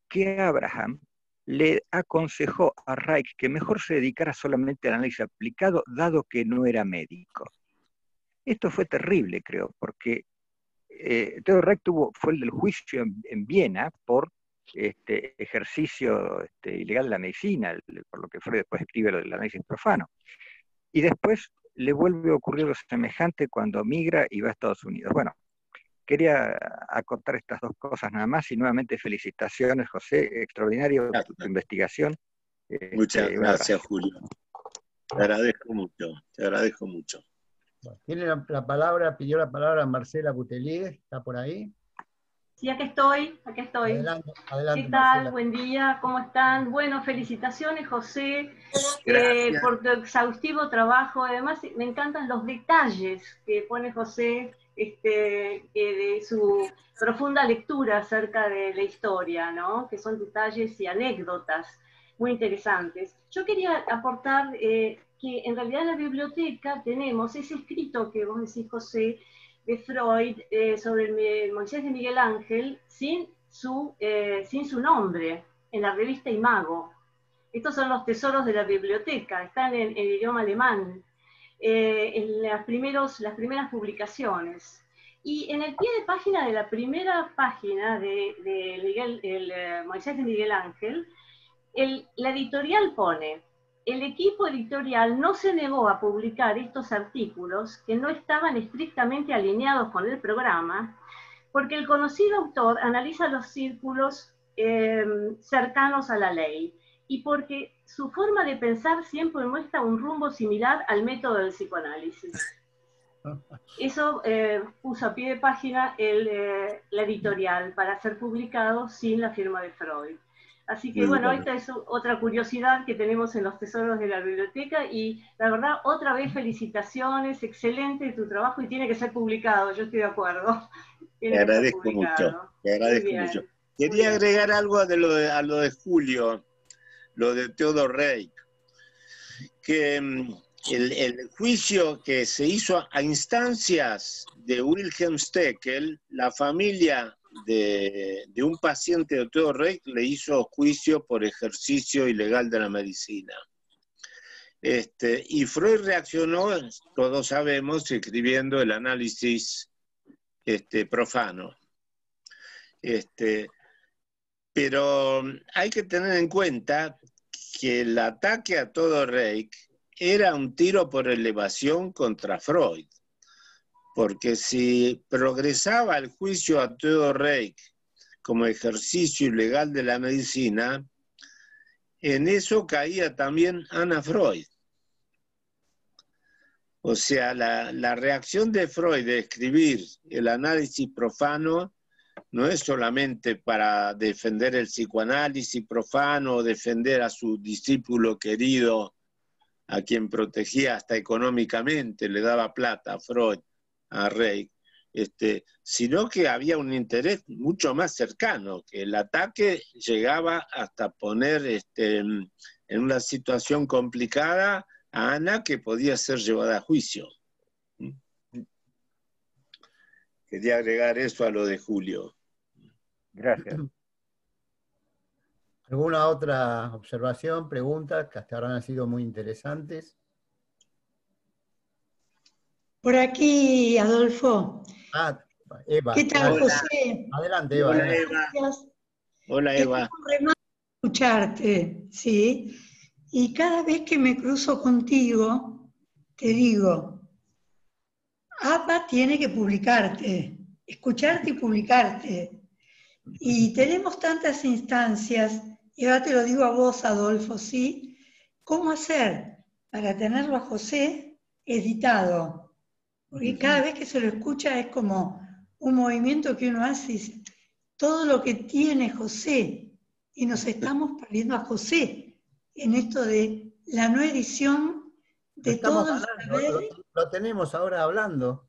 Que Abraham le aconsejó a Reich que mejor se dedicara solamente al análisis aplicado, dado que no era médico. Esto fue terrible, creo, porque Theodor Reich fue el del juicio en Viena por ejercicio ilegal de la medicina, por lo que Freud después escribe lo del análisis profano. Y después le vuelve a ocurrir lo semejante cuando migra y va a Estados Unidos. Bueno, quería acotar estas dos cosas nada más, y nuevamente felicitaciones, José, extraordinario tu investigación, Muchas Un abrazo. gracias, Julio. Te agradezco mucho, te agradezco mucho. Tiene la palabra, pidió la palabra Marcela Butelier, ¿está por ahí? Sí, aquí estoy, aquí estoy. Adelante, ¿Qué adelante, tal? Marcela. Buen día, ¿cómo están? Bueno, felicitaciones, José, Gracias. por tu exhaustivo trabajo. Además, me encantan los detalles que pone José de su profunda lectura acerca de la historia, ¿no? Que son detalles y anécdotas muy interesantes. Yo quería aportar que en realidad en la biblioteca tenemos ese escrito que vos decís, José, de Freud sobre el Moisés de Miguel Ángel sin su nombre, en la revista Imago. Estos son los tesoros de la biblioteca, están en idioma alemán, en las primeras publicaciones. Y en el pie de página de la primera página de Moisés de Miguel Ángel, la editorial pone: el equipo editorial no se negó a publicar estos artículos que no estaban estrictamente alineados con el programa, porque el conocido autor analiza los círculos cercanos a la ley y porque su forma de pensar siempre muestra un rumbo similar al método del psicoanálisis. Eso puso a pie de página la editorial para ser publicado sin la firma de Freud. Así que bueno, esta es otra curiosidad que tenemos en los tesoros de la biblioteca y la verdad, otra vez felicitaciones, excelente tu trabajo y tiene que ser publicado, yo estoy de acuerdo. Te agradezco mucho, te agradezco mucho. Quería agregar algo a lo de Julio, lo de Theodor Reik, que el juicio que se hizo a instancias de Wilhelm Stekel, la familia de un paciente de Theodor Reik le hizo juicio por ejercicio ilegal de la medicina. Y Freud reaccionó, todos sabemos, escribiendo el análisis profano. Pero hay que tener en cuenta que el ataque a Theodor Reik era un tiro por elevación contra Freud. Porque si progresaba el juicio a Theodor Reik como ejercicio ilegal de la medicina, en eso caía también Anna Freud. O sea, la reacción de Freud de escribir el análisis profano no es solamente para defender el psicoanálisis profano o defender a su discípulo querido, a quien protegía hasta económicamente, le daba plata a Freud, a Reik, sino que había un interés mucho más cercano, que el ataque llegaba hasta poner en una situación complicada a Ana, que podía ser llevada a juicio. Quería agregar eso a lo de Julio. Gracias. ¿Alguna otra observación, pregunta, que hasta ahora han sido muy interesantes? Por aquí, Adolfo. Eva. ¿Qué tal, Hola. José? Adelante, Eva. Hola, Eva. Hola, Eva. Tengo un remate escucharte, ¿sí? Y cada vez que me cruzo contigo, te digo, APA tiene que publicarte, escucharte y publicarte. Y tenemos tantas instancias, y ahora te lo digo a vos, Adolfo, ¿sí? ¿Cómo hacer para tenerlo a José editado? Porque cada vez que se lo escucha es como un movimiento que uno hace y dice, todo lo que tiene José, y nos estamos perdiendo a José en esto de la no edición de todo el saber. Lo tenemos ahora hablando.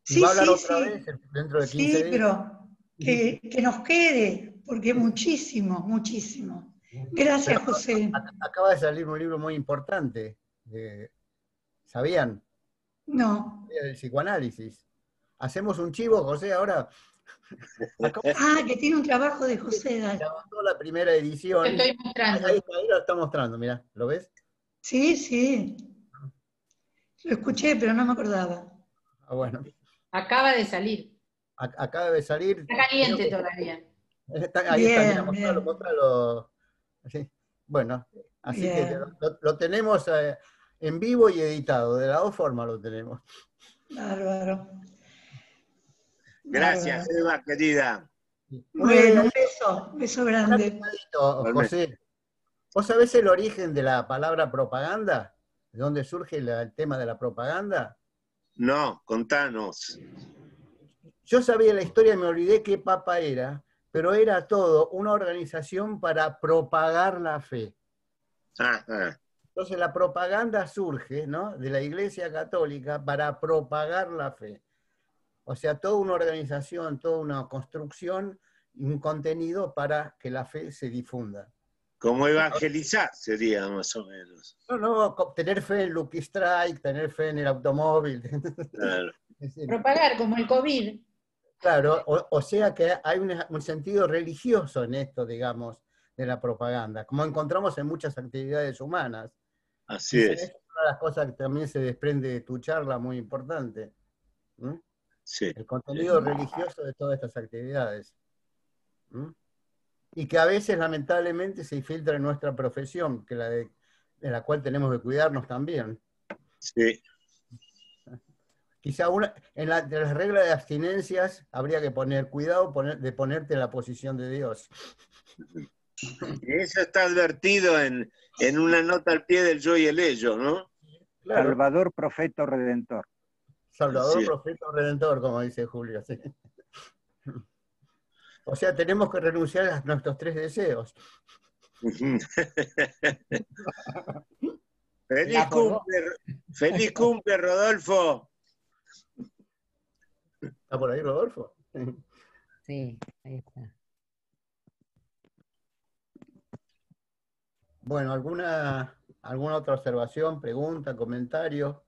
Y Sí, va a hablar sí, otra sí. vez dentro de 15 Sí, días. pero que nos quede, porque muchísimo, muchísimo. Gracias, Pero José. acaba de salir un libro muy importante. ¿Sabían? No. El psicoanálisis. Hacemos un chivo, José, ahora. Que tiene un trabajo de José. Se abandonó la primera edición. Te estoy mostrando. Ahí lo está mostrando, mirá, ¿lo ves? Sí, sí. Lo escuché, pero no me acordaba. Bueno. Acaba de salir. Acaba de salir. Está caliente todavía. Ahí Bien, está, mira, mostralo. Sí. Bueno, así bien. que lo tenemos en vivo y editado, de las dos formas lo tenemos. Bárbaro. Gracias, Bárbaro. Eva, querida. Bueno, un beso grande. José. ¿Vos sabés el origen de la palabra propaganda? ¿De dónde surge el tema de la propaganda? No, contanos. Yo sabía la historia y me olvidé qué papa era, pero era todo una organización para propagar la fe. Ajá. Entonces la propaganda surge, ¿no?, de la Iglesia Católica para propagar la fe. O sea, toda una organización, toda una construcción, un contenido para que la fe se difunda. Como evangelizar sería más o menos. No, tener fe en Lucky Strike, tener fe en el automóvil. Claro. Es decir, Propagar como el COVID. claro, o sea que hay un sentido religioso en esto, digamos, de la propaganda, como encontramos en muchas actividades humanas. Así Quizás es. es una de las cosas que también se desprende de tu charla, muy importante. ¿Mm? Sí. El contenido religioso de todas estas actividades. ¿Mm? Y que a veces, lamentablemente, se infiltra en nuestra profesión, que de la cual tenemos que cuidarnos también. Sí. Quizá de las reglas de abstinencias habría que poner cuidado de ponerte en la posición de Dios. Eso está advertido en una nota al pie del yo y el ello, ¿no? Claro. Salvador, profeta o redentor. Salvador, Así es. profeta, redentor, como dice Julio. ¿Sí? O sea, tenemos que renunciar a nuestros 3 deseos. Feliz cumple, Rodolfo. ¿Está por ahí, Rodolfo? Sí, ahí está. Bueno, ¿alguna otra observación, pregunta, comentario?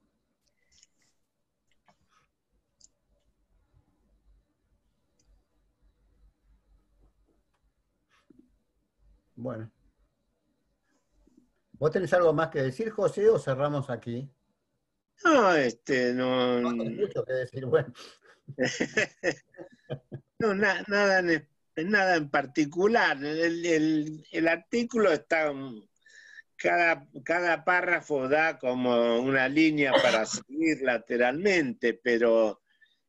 Bueno. ¿Vos tenés algo más que decir, José, o cerramos aquí? No, no. No hay mucho que decir, bueno. No, nada en particular. El artículo está, cada párrafo da como una línea para seguir lateralmente, pero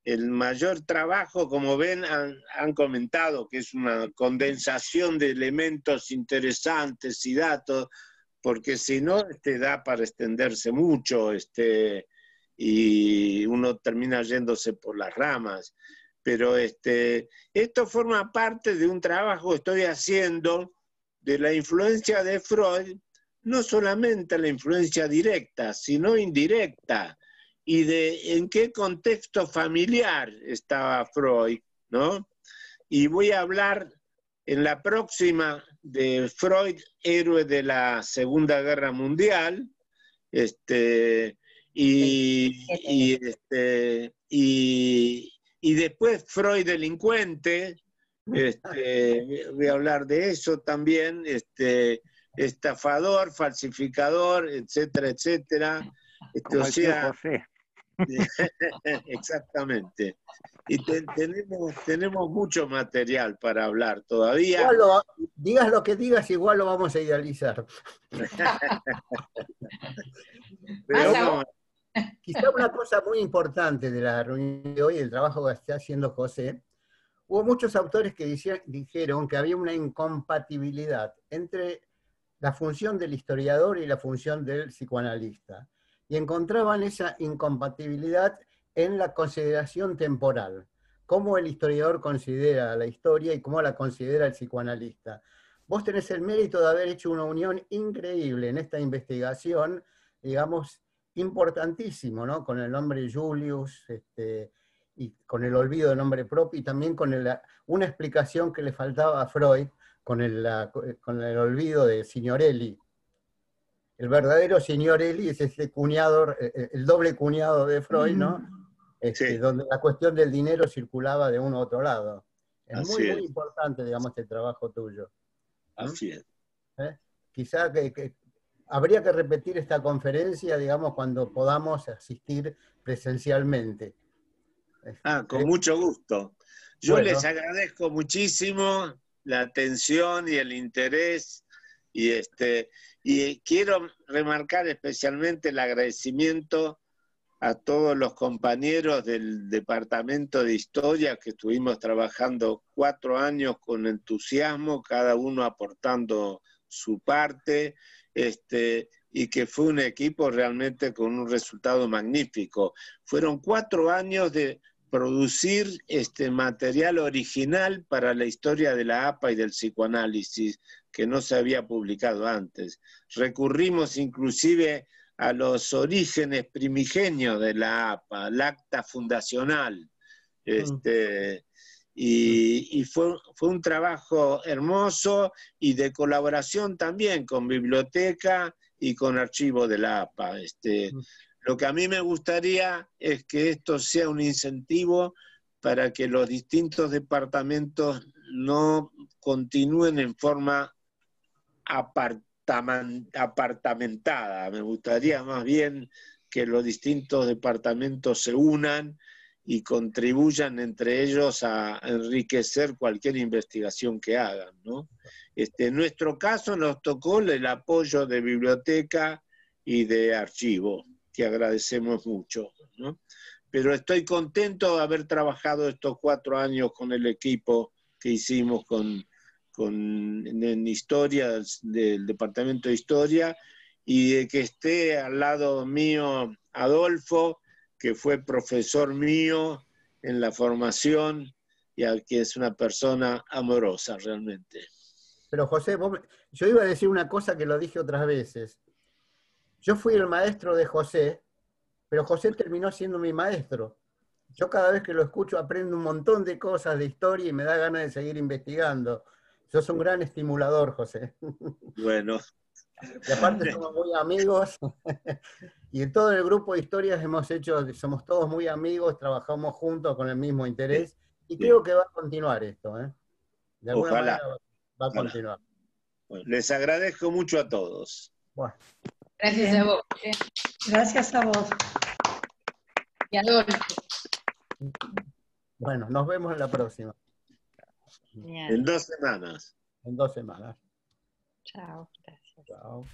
el mayor trabajo, como ven, han comentado que es una condensación de elementos interesantes y datos, porque si no, da para extenderse mucho, y uno termina yéndose por las ramas. Pero esto forma parte de un trabajo que estoy haciendo de la influencia de Freud, no solamente la influencia directa, sino indirecta, y de en qué contexto familiar estaba Freud, ¿no? Y voy a hablar en la próxima de Freud, héroe de la Segunda Guerra Mundial, y después Freud delincuente, voy a hablar de eso también, estafador, falsificador, etcétera, etcétera. Como el tío José. Exactamente. Y tenemos mucho material para hablar todavía. Digas lo que digas, igual lo vamos a idealizar. Pero quizá una cosa muy importante de la reunión de hoy, el trabajo que está haciendo José, hubo muchos autores que dijeron que había una incompatibilidad entre la función del historiador y la función del psicoanalista. Y encontraban esa incompatibilidad en la consideración temporal, cómo el historiador considera la historia y cómo la considera el psicoanalista. Vos tenés el mérito de haber hecho una unión increíble en esta investigación, digamos, importantísimo, ¿no? Con el nombre Julius, y con el olvido de nombre propio, y también con una explicación que le faltaba a Freud, con el olvido de Signorelli. El verdadero Signorelli es este cuñado, el doble cuñado de Freud, ¿no? Sí. Donde la cuestión del dinero circulaba de uno a otro lado. Es Así muy importante, digamos, este trabajo tuyo. Así es. Quizá que habría que repetir esta conferencia, digamos, cuando podamos asistir presencialmente. Con mucho gusto. Yo les agradezco muchísimo la atención y el interés, y quiero remarcar especialmente el agradecimiento a todos los compañeros del Departamento de Historia que estuvimos trabajando 4 años con entusiasmo, cada uno aportando su parte, y que fue un equipo realmente con un resultado magnífico. Fueron 4 años de producir material original para la historia de la APA y del psicoanálisis, que no se había publicado antes. Recurrimos inclusive a los orígenes primigenios de la APA, el acta fundacional. Y fue un trabajo hermoso y de colaboración también con biblioteca y con archivo de la APA. Lo que a mí me gustaría es que esto sea un incentivo para que los distintos departamentos no continúen en forma apartamentada. Me gustaría más bien que los distintos departamentos se unan y contribuyan entre ellos a enriquecer cualquier investigación que hagan, ¿no? En nuestro caso nos tocó el apoyo de biblioteca y de archivo, que agradecemos mucho, ¿no? Pero estoy contento de haber trabajado estos 4 años con el equipo que hicimos en historia, del Departamento de Historia, y de que esté al lado mío Adolfo, que fue profesor mío en la formación y que es una persona amorosa realmente. Pero José, yo iba a decir una cosa que lo dije otras veces. Yo fui el maestro de José, pero José terminó siendo mi maestro. Yo cada vez que lo escucho aprendo un montón de cosas de historia y me da ganas de seguir investigando. Sos un gran estimulador, José. Bueno. Y aparte somos muy amigos. Y en todo el grupo de historias somos todos muy amigos, trabajamos juntos con el mismo interés. Y creo que va a continuar esto, ¿eh? De alguna Ojalá. manera va a continuar. Bueno, les agradezco mucho a todos. Bueno. Gracias a vos. Gracias a vos. Y a Adolfo. Bueno, nos vemos en la próxima. En 2 semanas. En 2 semanas. Chao, gracias. Chao.